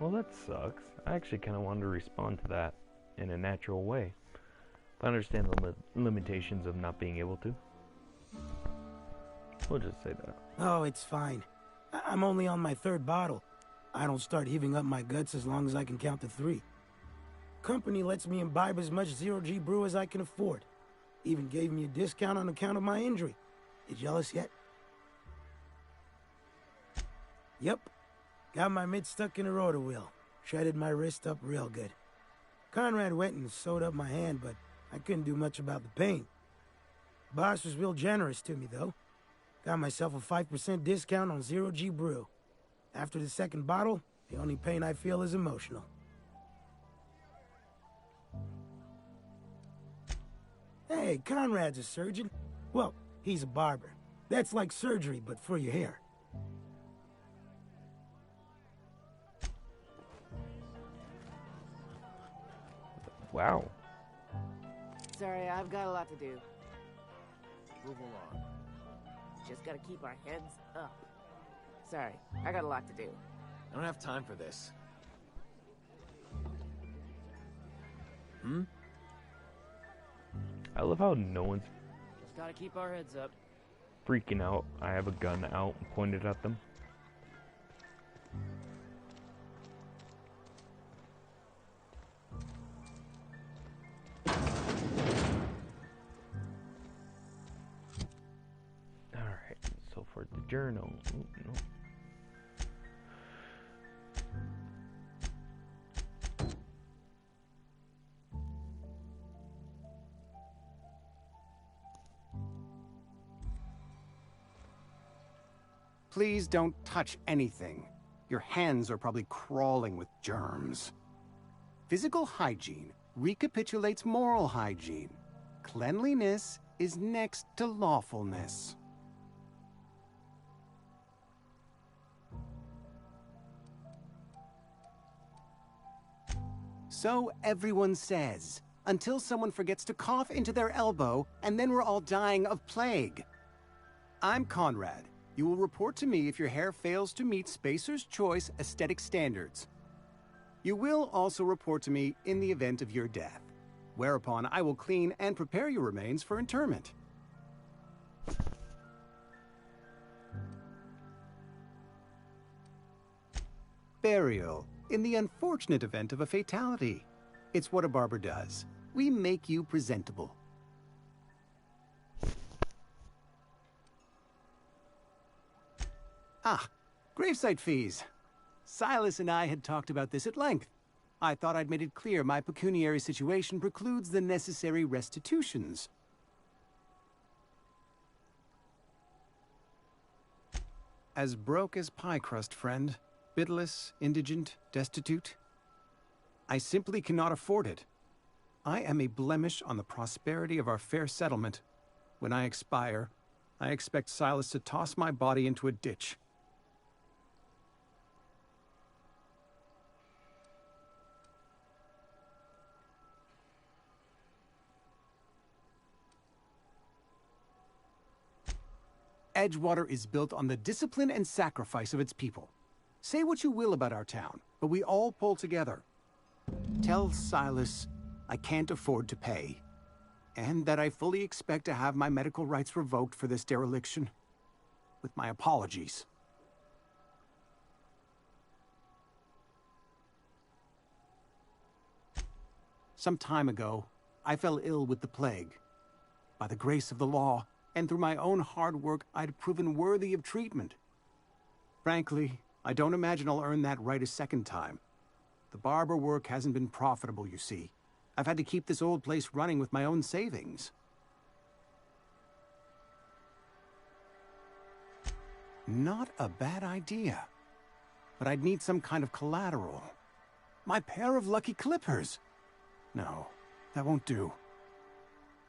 Well, that sucks. I actually kind of wanted to respond to that in a natural way. I understand the limitations of not being able to. We'll just say that. Oh, it's fine. I'm only on my third bottle. I don't start heaving up my guts as long as I can count to 3. Company lets me imbibe as much zero-G brew as I can afford. Even gave me a discount on account of my injury. You jealous yet? Yep. Got my mid stuck in a rotor wheel. Shredded my wrist up real good. Conrad went and sewed up my hand, but I couldn't do much about the pain. Boss was real generous to me, though. Got myself a 5% discount on zero-G brew. After the second bottle, the only pain I feel is emotional. Hey, Conrad's a surgeon. Well, he's a barber. That's like surgery, but for your hair. Wow. Sorry, I've got a lot to do. Move along. Just gotta keep our heads up. Sorry, I got a lot to do. I don't have time for this. I love how no one's Just gotta keep our heads up. freaking out. I have a gun out and pointed at them. Alright, so for the journal. Ooh, no. Please don't touch anything. Your hands are probably crawling with germs. Physical hygiene recapitulates moral hygiene. Cleanliness is next to lawfulness. So everyone says, until someone forgets to cough into their elbow, and then we're all dying of plague. I'm Conrad. You will report to me if your hair fails to meet Spacer's Choice aesthetic standards. You will also report to me in the event of your death, whereupon I will clean and prepare your remains for interment. Burial, in the unfortunate event of a fatality. It's what a barber does. We make you presentable. Ah, gravesite fees. Silas and I had talked about this at length. I thought I'd made it clear my pecuniary situation precludes the necessary restitutions. As broke as pie crust, friend. Bitless, indigent, destitute. I simply cannot afford it. I am a blemish on the prosperity of our fair settlement. When I expire, I expect Silas to toss my body into a ditch. Edgewater is built on the discipline and sacrifice of its people. Say what you will about our town, but we all pull together. Tell Silas I can't afford to pay, and that I fully expect to have my medical rights revoked for this dereliction. With my apologies. Some time ago, I fell ill with the plague. By the grace of the law, and through my own hard work, I'd proven worthy of treatment. Frankly, I don't imagine I'll earn that right a second time. The barber work hasn't been profitable, you see. I've had to keep this old place running with my own savings. Not a bad idea. But I'd need some kind of collateral. My pair of lucky clippers! No, that won't do.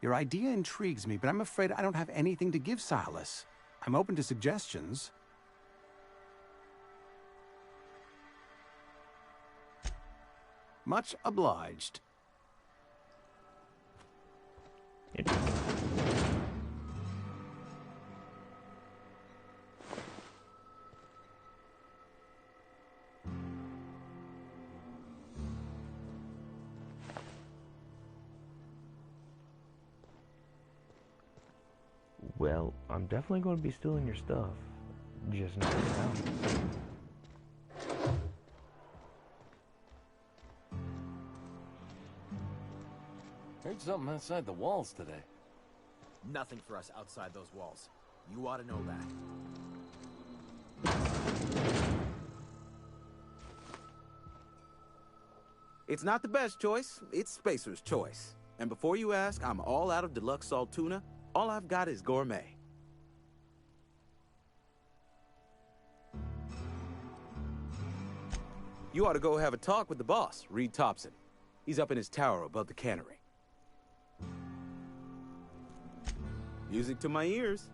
Your idea intrigues me, but I'm afraid I don't have anything to give Silas. I'm open to suggestions. Much obliged. Well, I'm definitely going to be stealing your stuff. Just not now. Heard something outside the walls today. Nothing for us outside those walls. You ought to know that. It's not the best choice, it's Spacer's choice. And before you ask, I'm all out of deluxe salt tuna. All I've got is gourmet. You ought to go have a talk with the boss, Reed Thompson. He's up in his tower above the cannery. Music to my ears.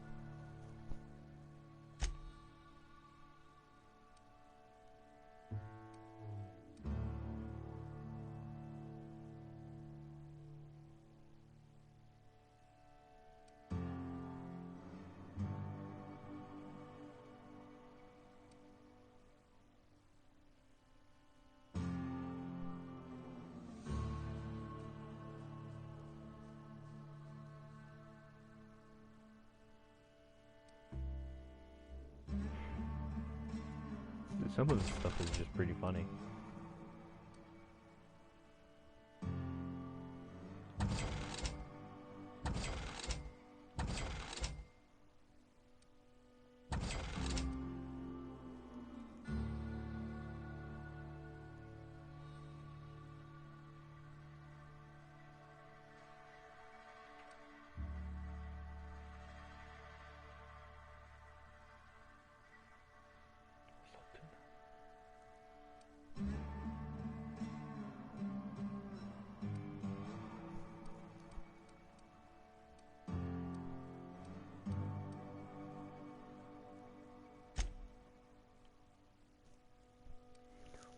Some of the stuff is just pretty funny.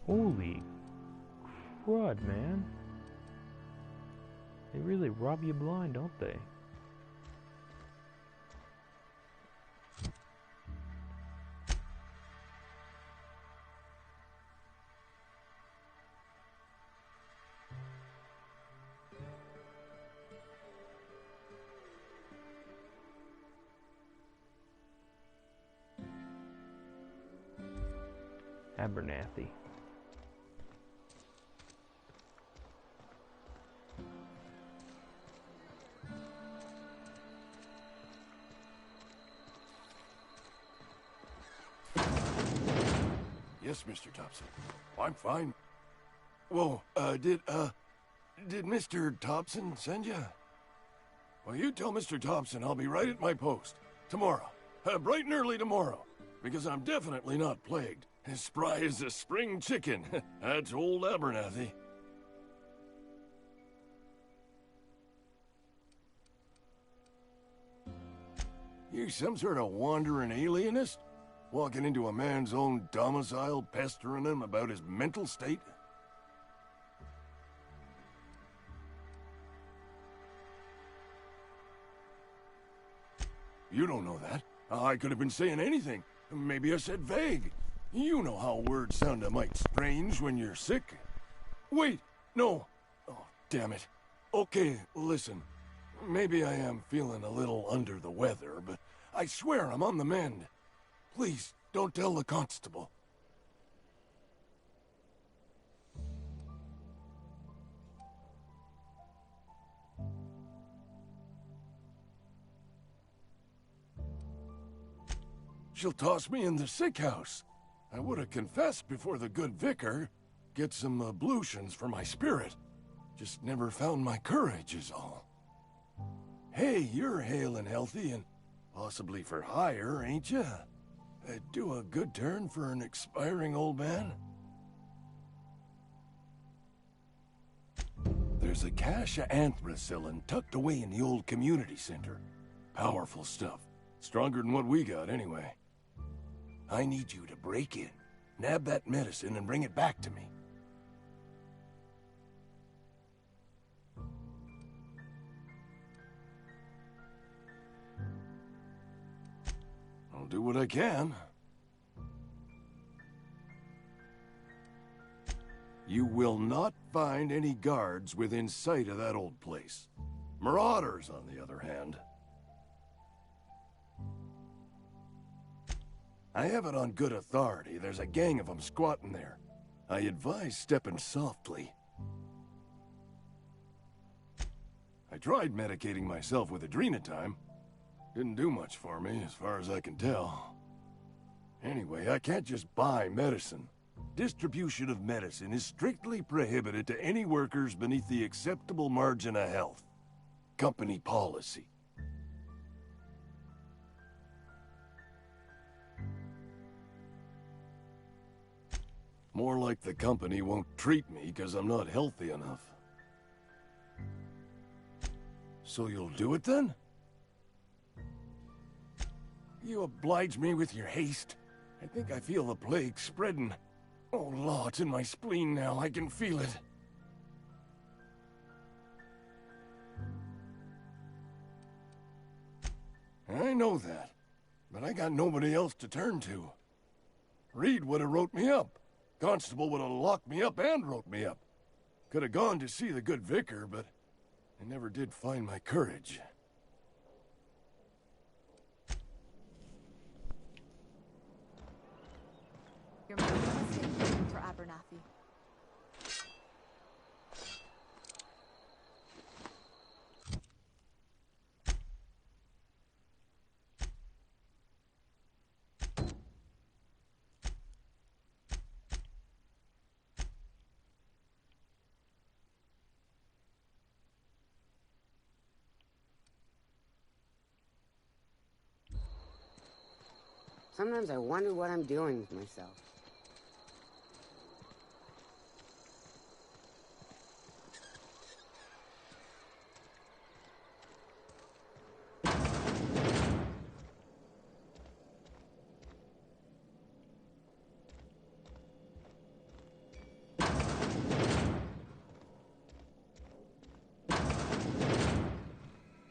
Holy crud, man. They really rob you blind, don't they? Abernathy. Yes, Mr. Thompson. I'm fine. Whoa, did Mr. Thompson send you? Well, you tell Mr. Thompson I'll be right at my post. Tomorrow. Bright and early tomorrow. Because I'm definitely not plagued. As spry as a spring chicken. That's old Abernathy. You some sort of wandering alienist? Walking into a man's own domicile, pestering him about his mental state? You don't know that. I could have been saying anything. Maybe I said vague. You know how words sound a mite strange when you're sick. Wait, no. Oh, damn it. Okay, listen. Maybe I am feeling a little under the weather, but I swear I'm on the mend. Please, don't tell the constable. She'll toss me in the sick house. I would have confessed before the good vicar. Get some ablutions for my spirit. Just never found my courage is all. Hey, you're hale and healthy and possibly for hire, ain't ya? Do a good turn for an expiring old man? There's a cache of anthracillin tucked away in the old community center. Powerful stuff. Stronger than what we got, anyway. I need you to break in, nab that medicine, and bring it back to me. I'll do what I can. You will not find any guards within sight of that old place. Marauders, on the other hand. I have it on good authority. There's a gang of them squatting there. I advise stepping softly. I tried medicating myself with adrenatime. Didn't do much for me, as far as I can tell. Anyway, I can't just buy medicine. Distribution of medicine is strictly prohibited to any workers beneath the acceptable margin of health. Company policy. More like the company won't treat me because I'm not healthy enough. So you'll do it then? You oblige me with your haste. I think I feel the plague spreading. Oh, law, it's in my spleen now. I can feel it. I know that, but I got nobody else to turn to. Reed would have wrote me up. Constable would have locked me up and wrote me up. Could have gone to see the good vicar, but I never did find my courage. Your coffee. Sometimes I wonder what I'm doing with myself.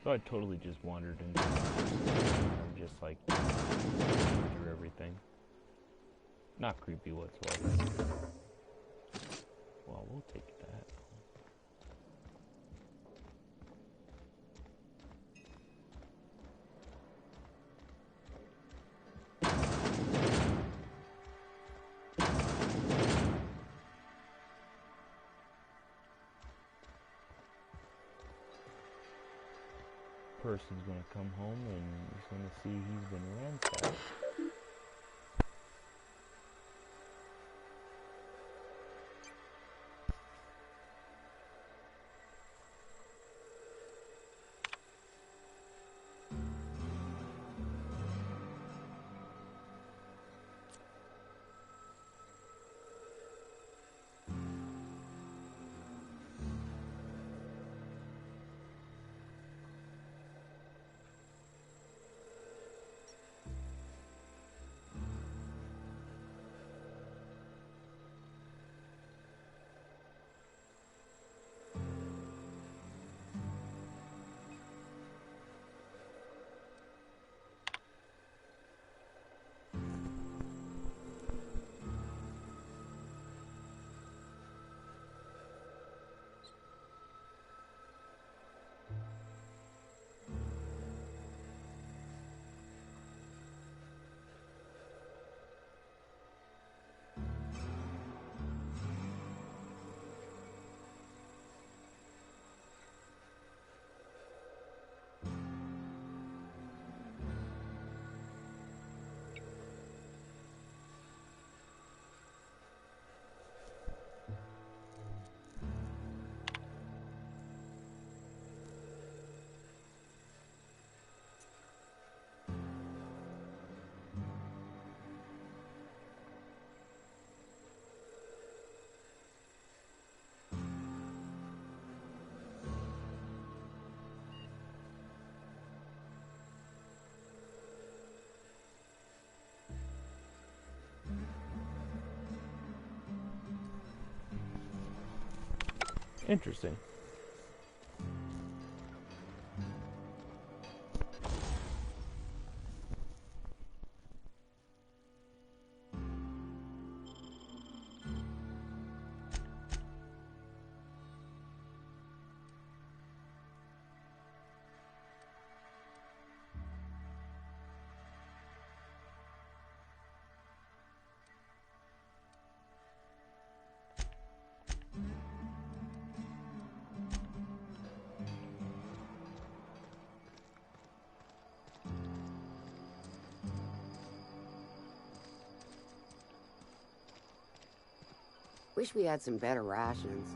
So I totally just wandered into I'm just like through everything. Not creepy whatsoever. Well, we'll take that. Person's gonna come home and he's gonna see he's been ransacked. Interesting. Wish we had some better rations.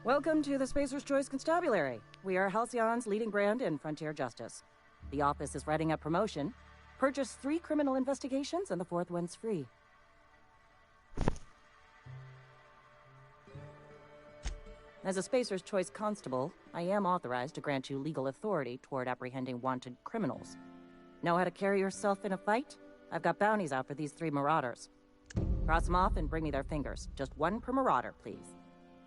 Welcome to the Spacer's Choice Constabulary. We are Halcyon's leading brand in frontier justice. The office is writing a promotion. Purchase 3 criminal investigations and the 4th one's free. As a Spacer's Choice constable, I am authorized to grant you legal authority toward apprehending wanted criminals. Know how to carry yourself in a fight? I've got bounties out for these 3 marauders. Cross them off and bring me their fingers. Just 1 per marauder, please.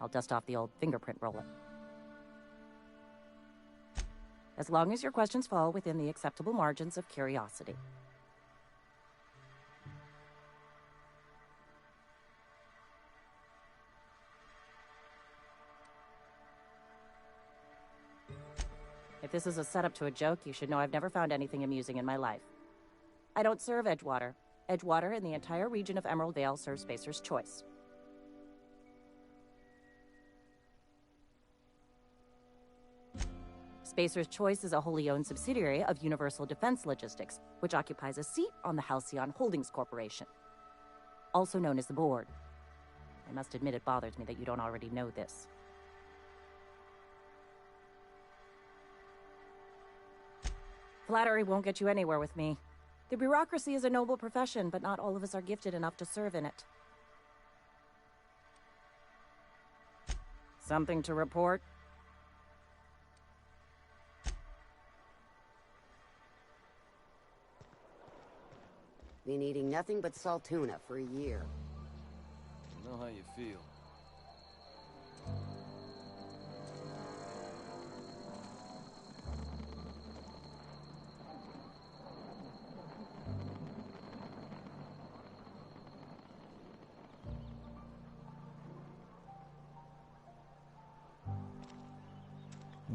I'll dust off the old fingerprint roller. As long as your questions fall within the acceptable margins of curiosity. If this is a setup to a joke, you should know I've never found anything amusing in my life. I don't serve Edgewater. Edgewater and the entire region of Emerald Vale serve Spacer's Choice. Spacer's Choice is a wholly owned subsidiary of Universal Defense Logistics, which occupies a seat on the Halcyon Holdings Corporation, also known as the Board. I must admit it bothers me that you don't already know this. Flattery won't get you anywhere with me. The bureaucracy is a noble profession, but not all of us are gifted enough to serve in it. Something to report? Been eating nothing but salt tuna for a year. I know how you feel.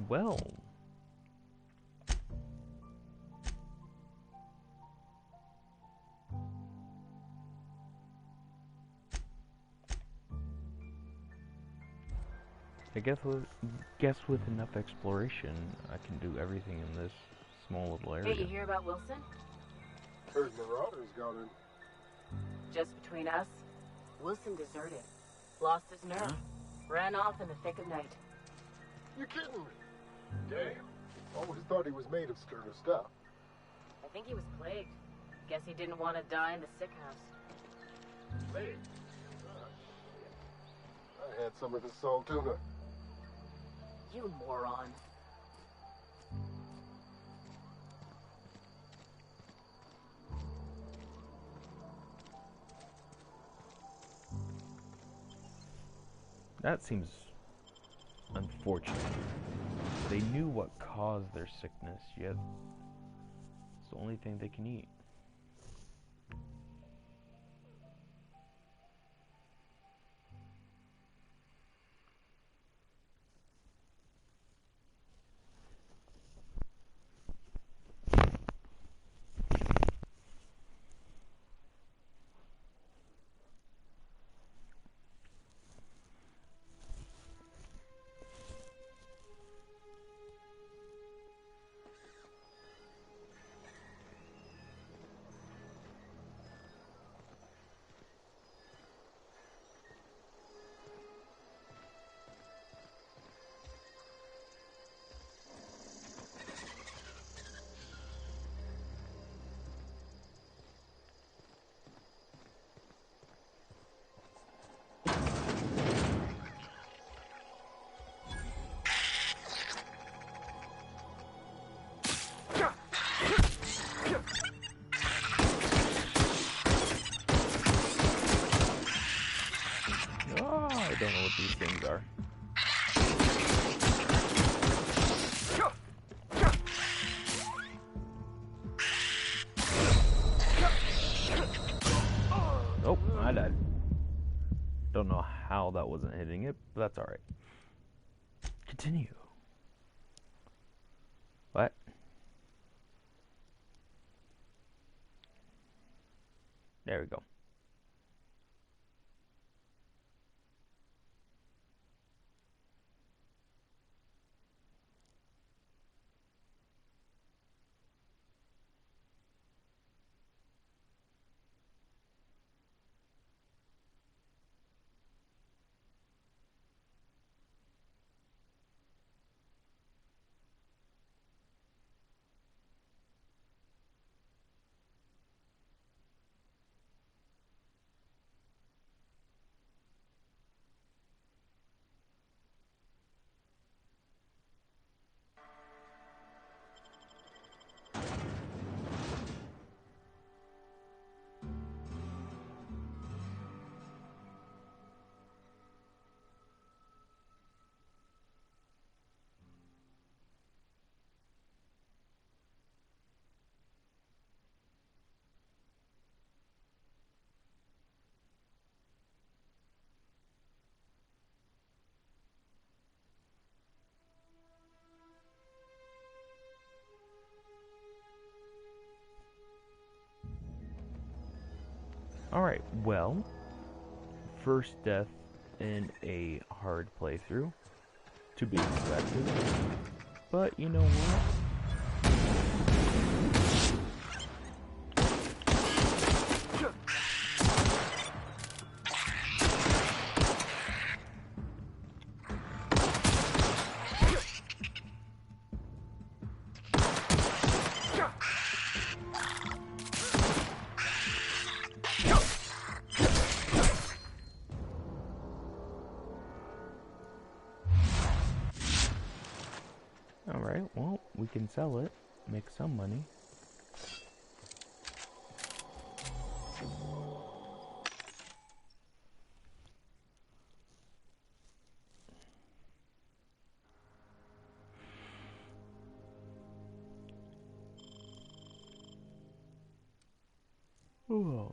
Well. I guess with enough exploration, I can do everything in this small little area. Hey, you hear about Wilson? Heard Marauders got in. Just between us, Wilson deserted. Lost his nerve. Ran off in the thick of night. You're kidding me. Damn. Always thought he was made of sterner stuff. I think he was plagued. Guess he didn't want to die in the sick house. Plagued? I had some of his salt tuna. You moron. That seems unfortunate. They knew what caused their sickness, yet it's the only thing they can eat. I don't know what these things are. Nope, I died. Don't know how that wasn't hitting it, but that's alright. Continue. What? There we go. Alright, well, first death in a hard playthrough, to be expected, but you know what? Alright, well, we can sell it, make some money. Oh.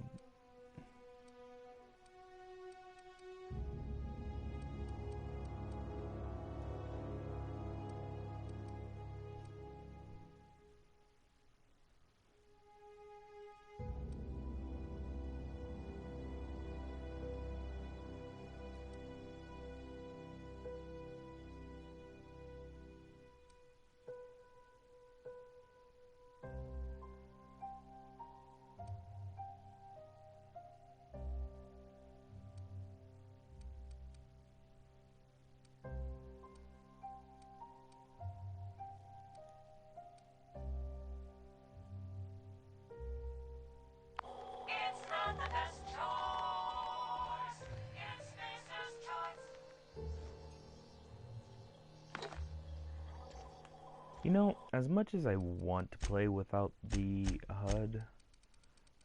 You know, as much as I want to play without the HUD,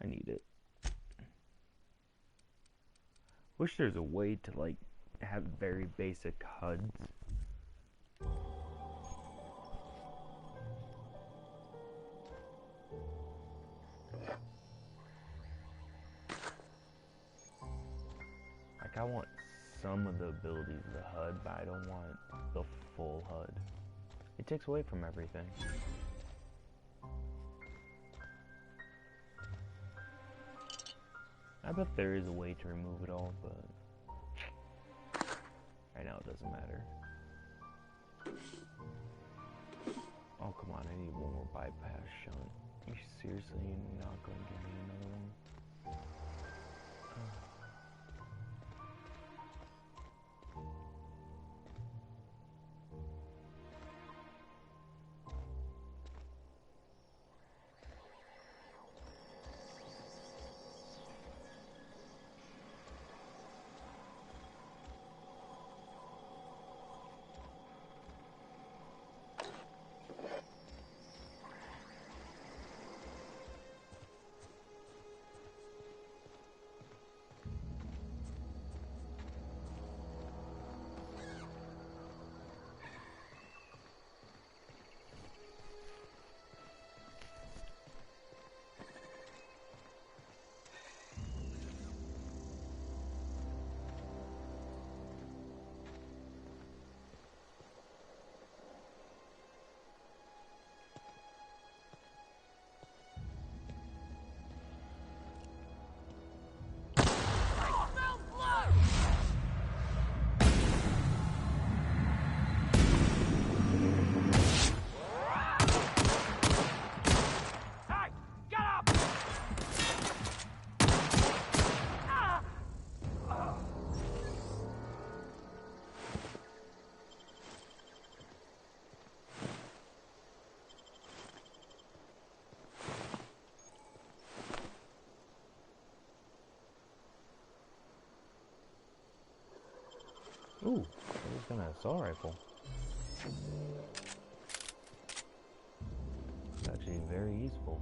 I need it. Wish there's a way to, like, have very basic HUDs. Like, I want some of the abilities of the HUD, but I don't want the full HUD. It takes away from everything. I bet there is a way to remove it all, but right now it doesn't matter. Oh, come on, I need one more bypass shunt. Are you seriously not going to give me another one? Ooh, there's an assault rifle. It's actually very useful.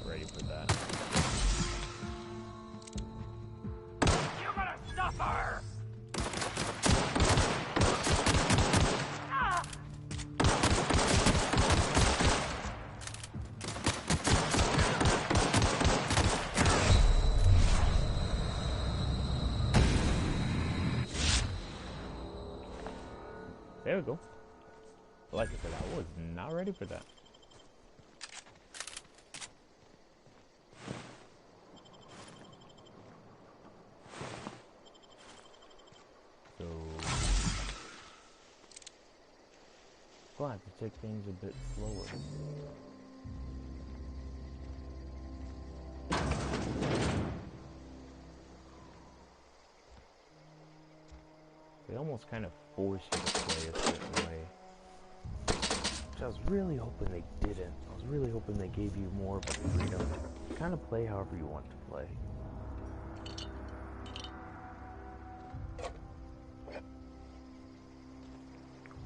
ready for that. You're gonna suffer! There we go. Like I said, I was not ready for that. So, we'll have to take things a bit slower. They almost kind of force you to play a certain way. Which I was really hoping they didn't. I was really hoping they gave you more of a freedom to kind of play however you want to play.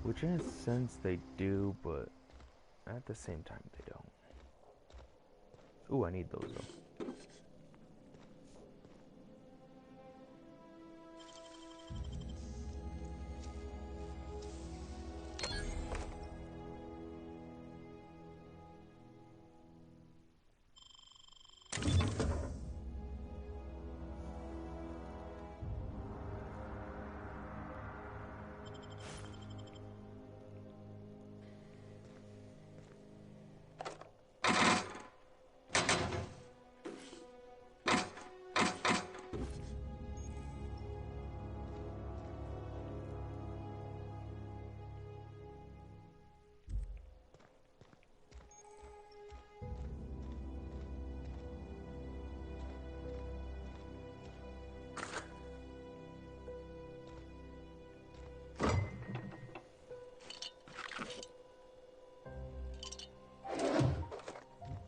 Which in a sense they do, but at the same time they don't. Ooh, I need those though.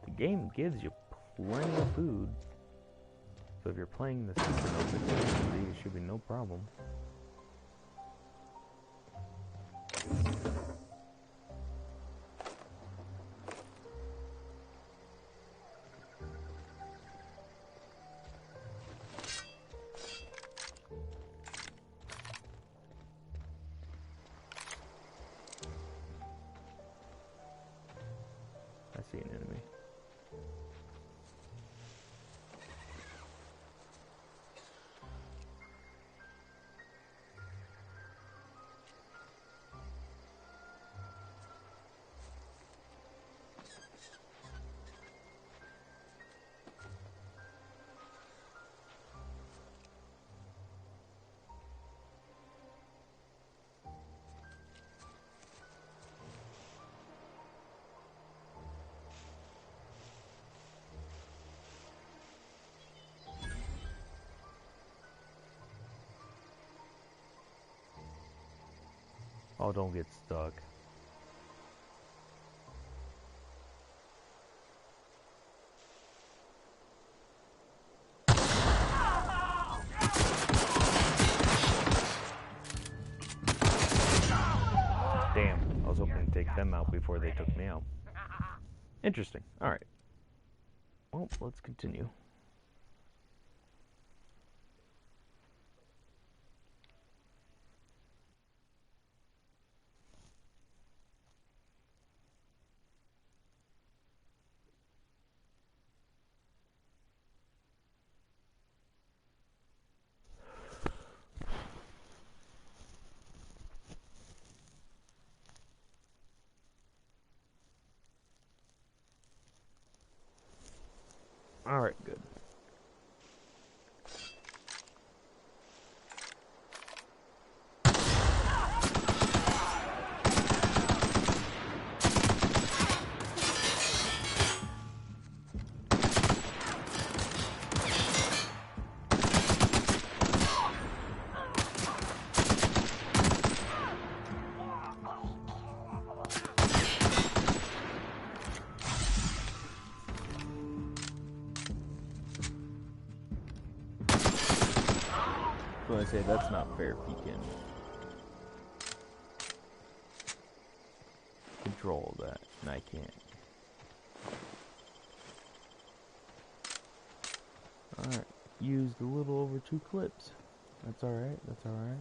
The game gives you plenty of food, so if you're playing the supernova game, it should be no problem. I see an enemy. Oh, don't get stuck. Damn, I was hoping to take them out before they took me out. Interesting. Alright. Well, let's continue. Alright, good. So I say that's not fair if you can control that, and I can't. Alright, used a little over 2 clips. That's alright, that's alright.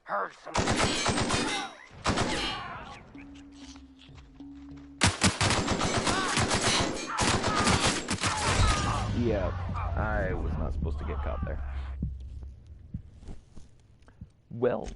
Heard something. Yeah, I was not supposed to get caught there. Well.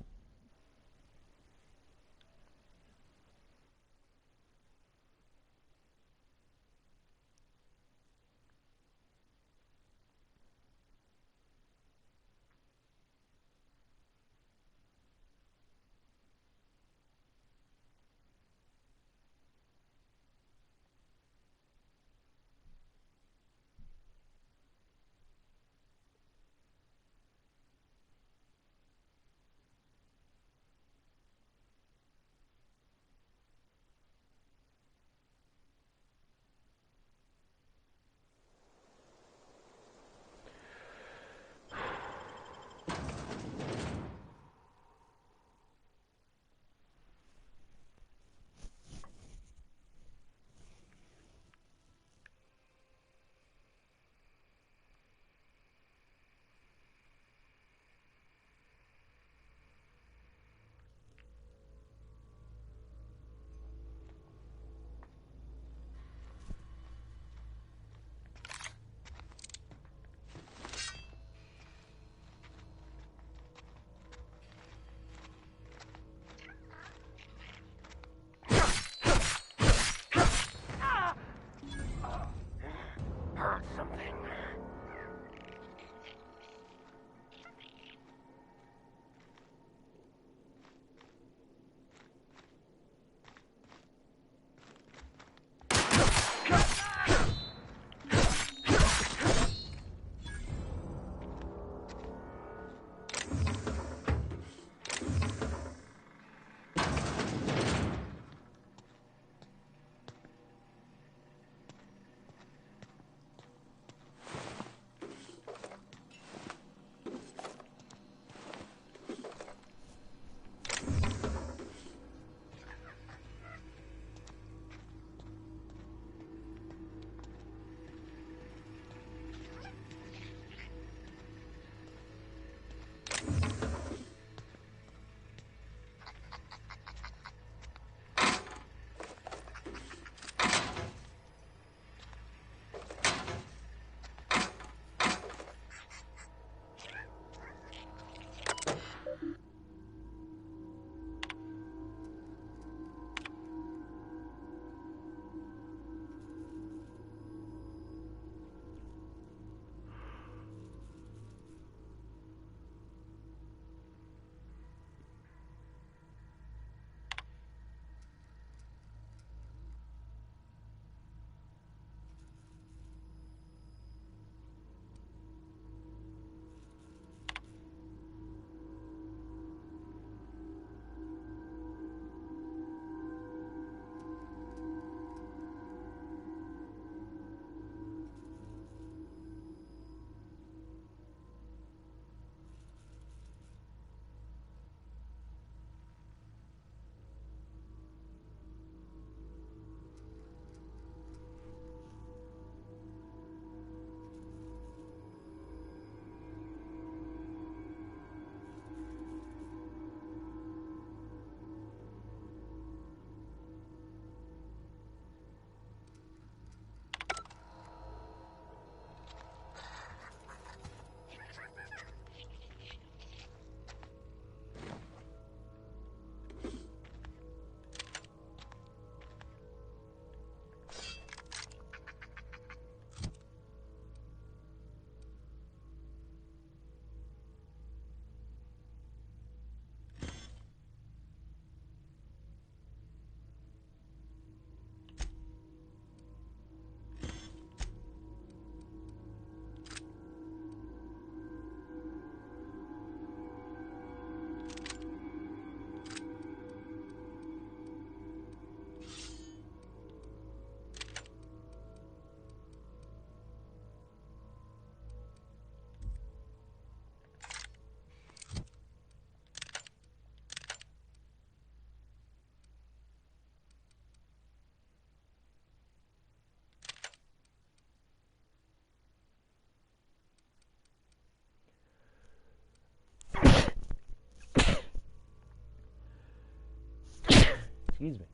Excuse me.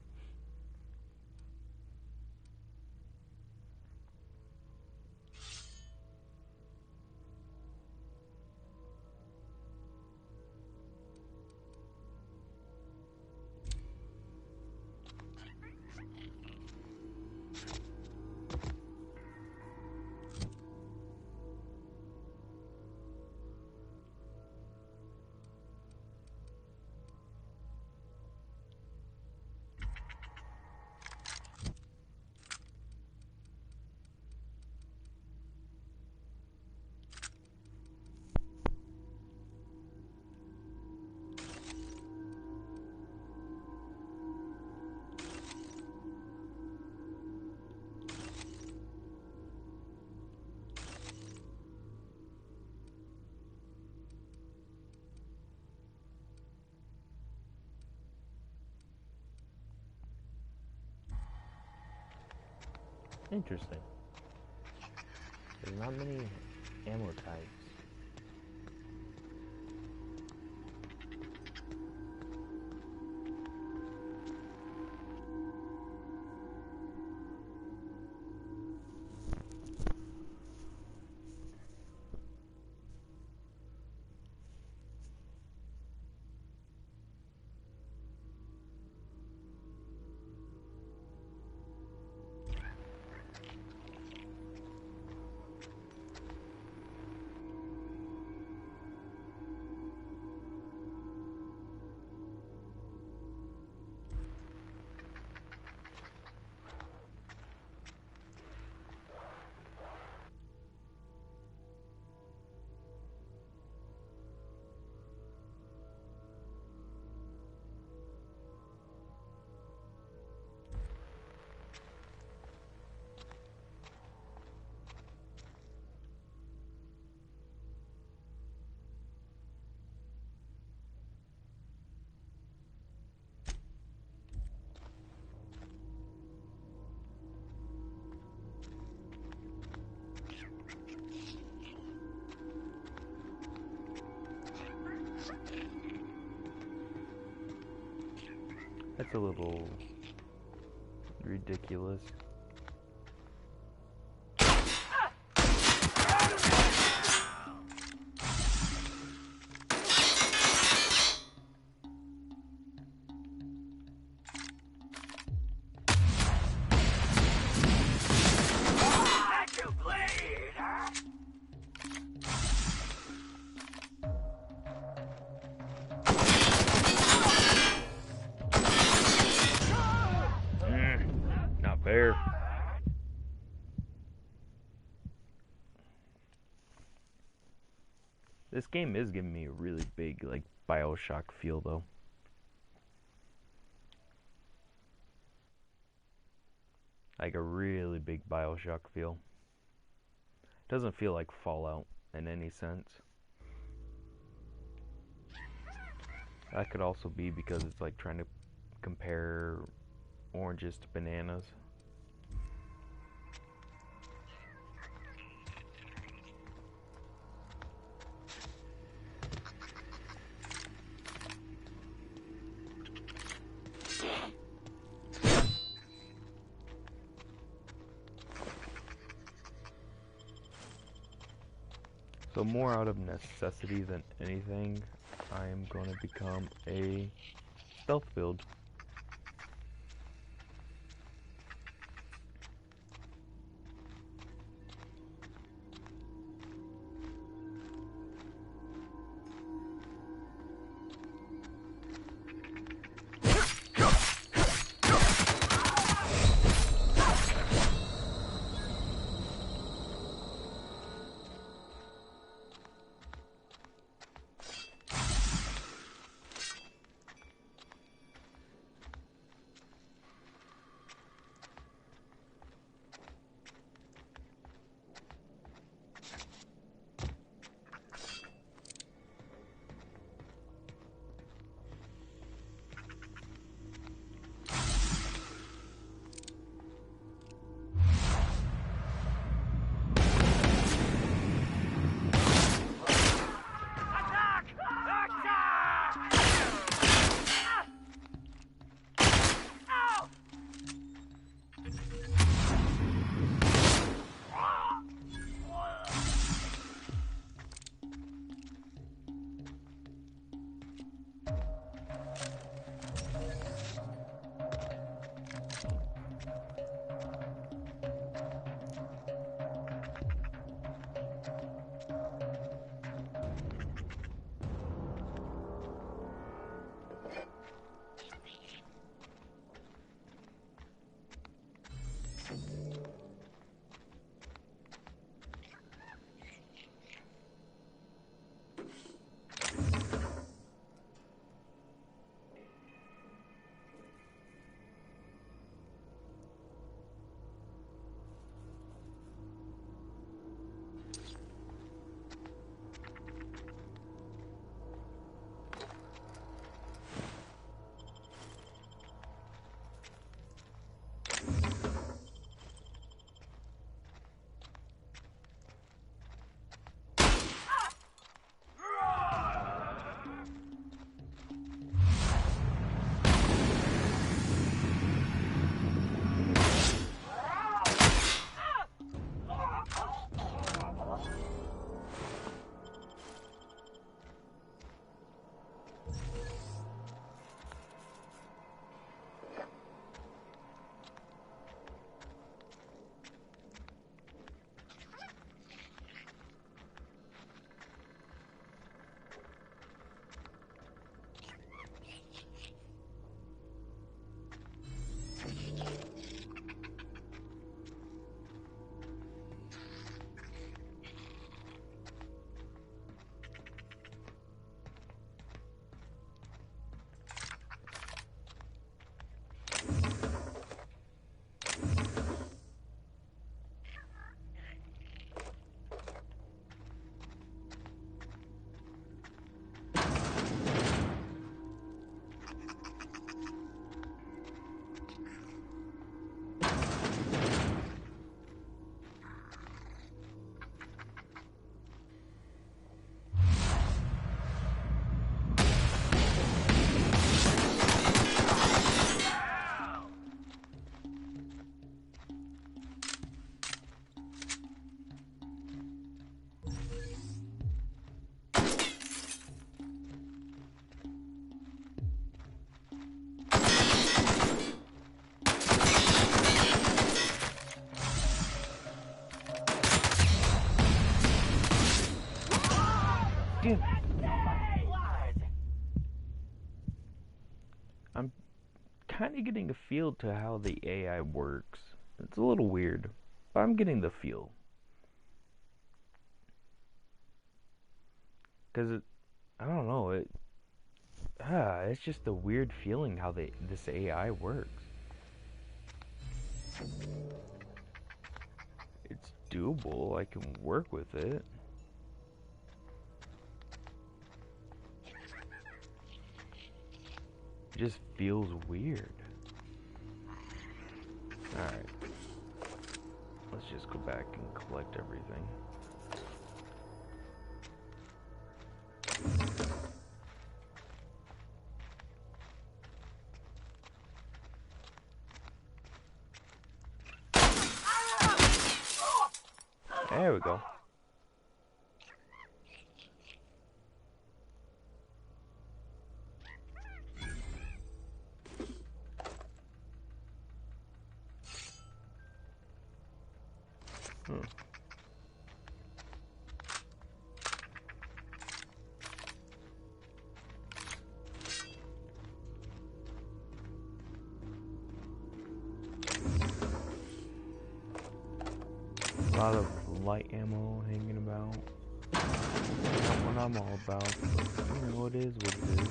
Interesting. There's not many ammo types. That's a little ridiculous. Not fair. This game is giving me a really big, like, BioShock feel, though. Like a really big BioShock feel. Doesn't feel like Fallout in any sense. That could also be because it's like trying to compare oranges to bananas. So more out of necessity than anything, I am going to become a stealth build. Dude. I'm kind of getting a feel to how the AI works. It's a little weird, but I'm getting the feel. Because I don't know, it's just a weird feeling how this AI works. It's doable, I can work with it. It just feels weird. Alright. Let's just go back and collect everything. There we go. A lot of light ammo hanging about. Not what I'm all about, but you know, it is what it is.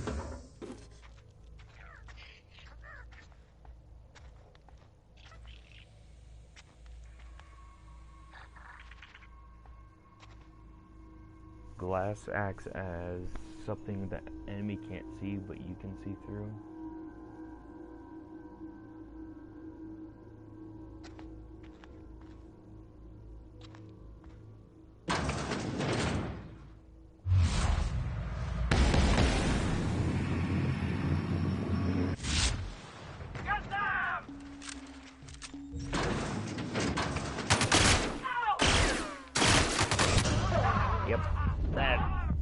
Glass acts as something that enemy can't see, but you can see through. Yep, that,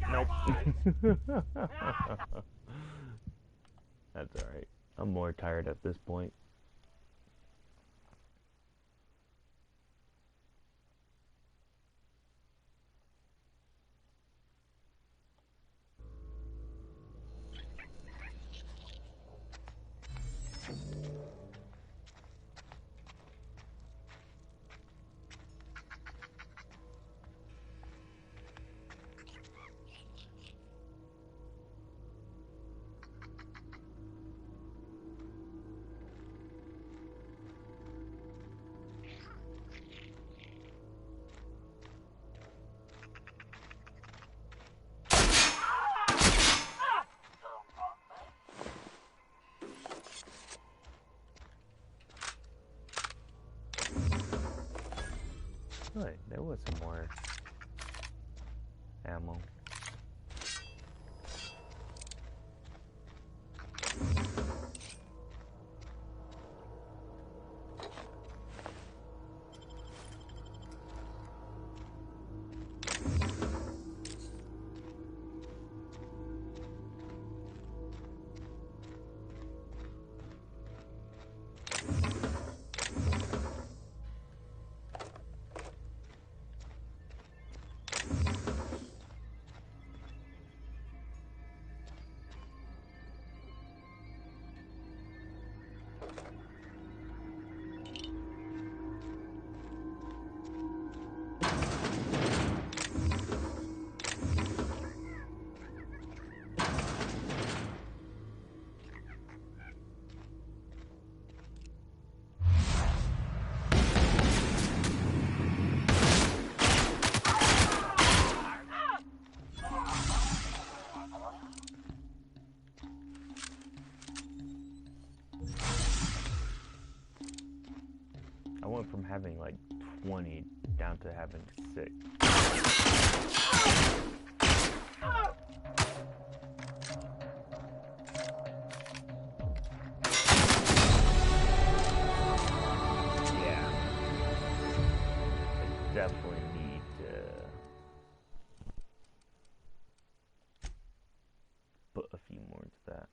nope. That's alright. I'm more tired at this point. Right, there was some more ammo. I went from having like 20 down to having 6. Yeah. I definitely need to put a few more into that.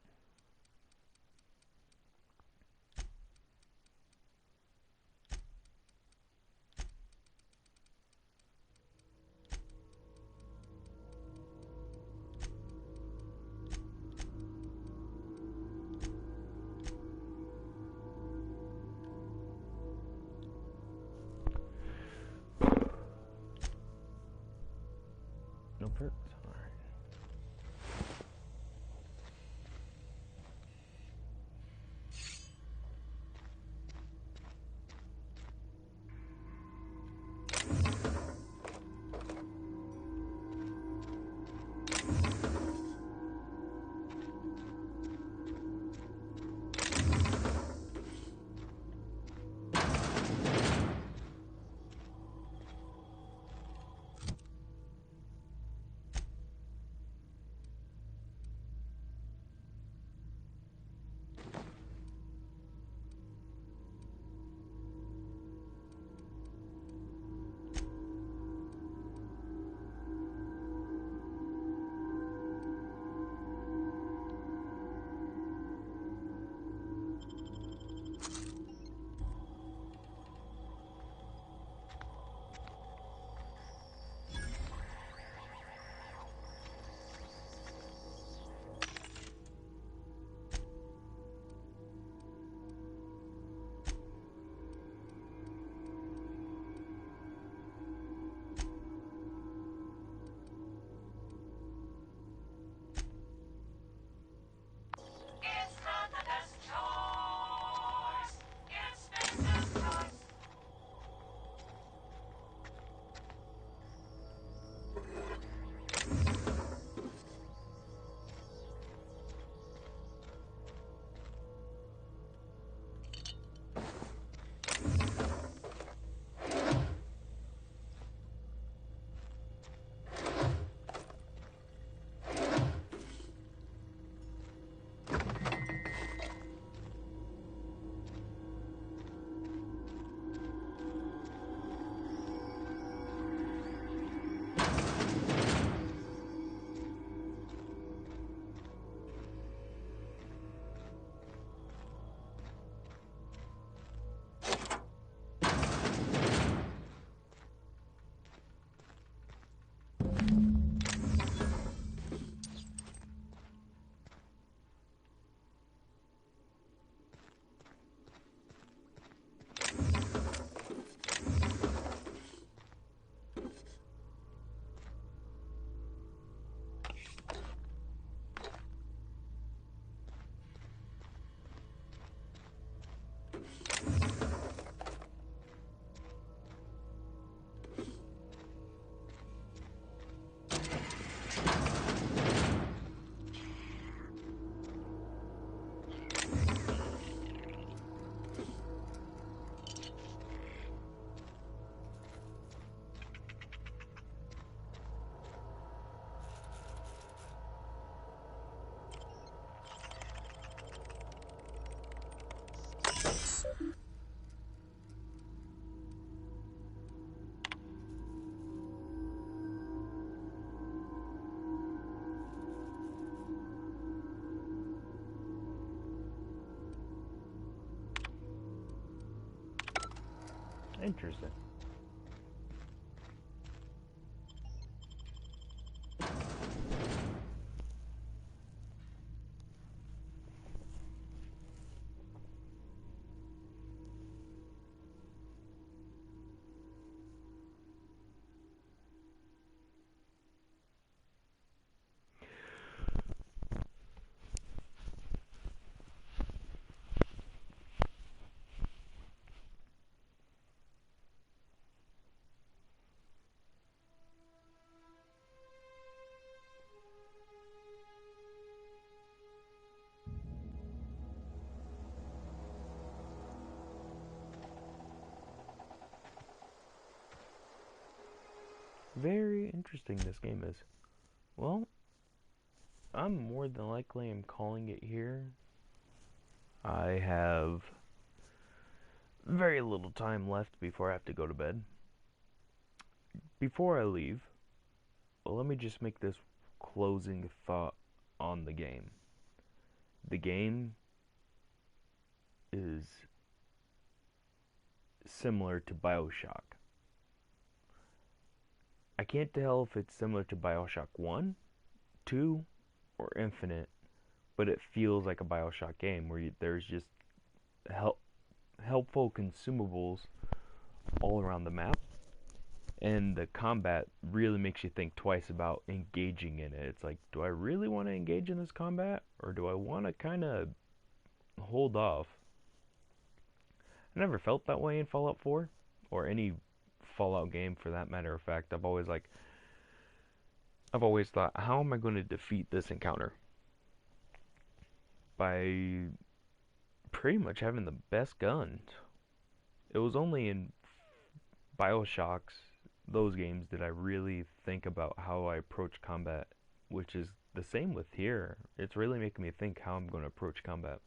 Interesting. Very interesting this game is. Well, I'm more than likely am calling it here. I have very little time left before I have to go to bed. Before I leave, let me just make this closing thought on the game. The game is similar to BioShock. I can't tell if it's similar to BioShock 1, 2, or Infinite, but it feels like a BioShock game where there's just helpful consumables all around the map, and the combat really makes you think twice about engaging in it. It's like, do I really want to engage in this combat, or do I want to kind of hold off? I never felt that way in Fallout 4, or any Fallout game for that matter of fact. I've always thought, how am I going to defeat this encounter? By pretty much having the best guns. It was only in BioShocks, those games, did I really think about how I approach combat, which is the same with here. It's really making me think how I'm going to approach combat.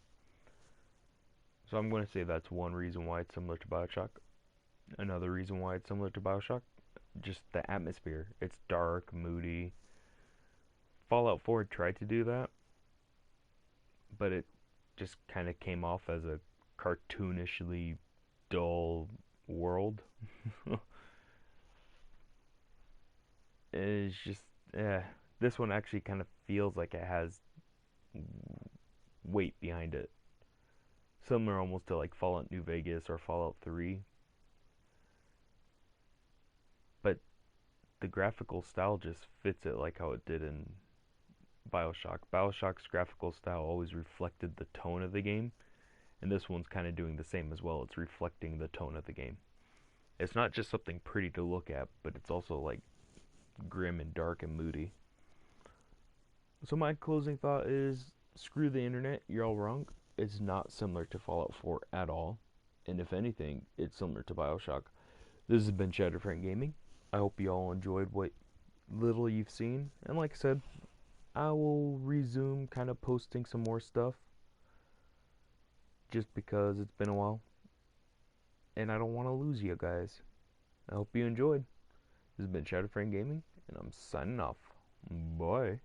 So I'm going to say that's one reason why it's similar to BioShock. Another reason why it's similar to BioShock, just the atmosphere. It's dark, moody. Fallout 4 tried to do that, but it just kind of came off as a cartoonishly dull world. It's just, this one actually kind of feels like it has weight behind it. Similar almost to like Fallout New Vegas or Fallout 3. But the graphical style just fits it like how it did in BioShock. BioShock's graphical style always reflected the tone of the game, and this one's kind of doing the same as well. It's reflecting the tone of the game. It's not just something pretty to look at, but it's also like grim and dark and moody. So my closing thought is, screw the internet, you're all wrong. It's not similar to Fallout 4 at all, and if anything, it's similar to BioShock. This has been Shatteredfriend Gaming. I hope you all enjoyed what little you've seen, and like I said, I will resume kind of posting some more stuff, just because it's been a while, and I don't want to lose you guys. I hope you enjoyed. This has been Shatteredfriend Gaming, and I'm signing off. Bye.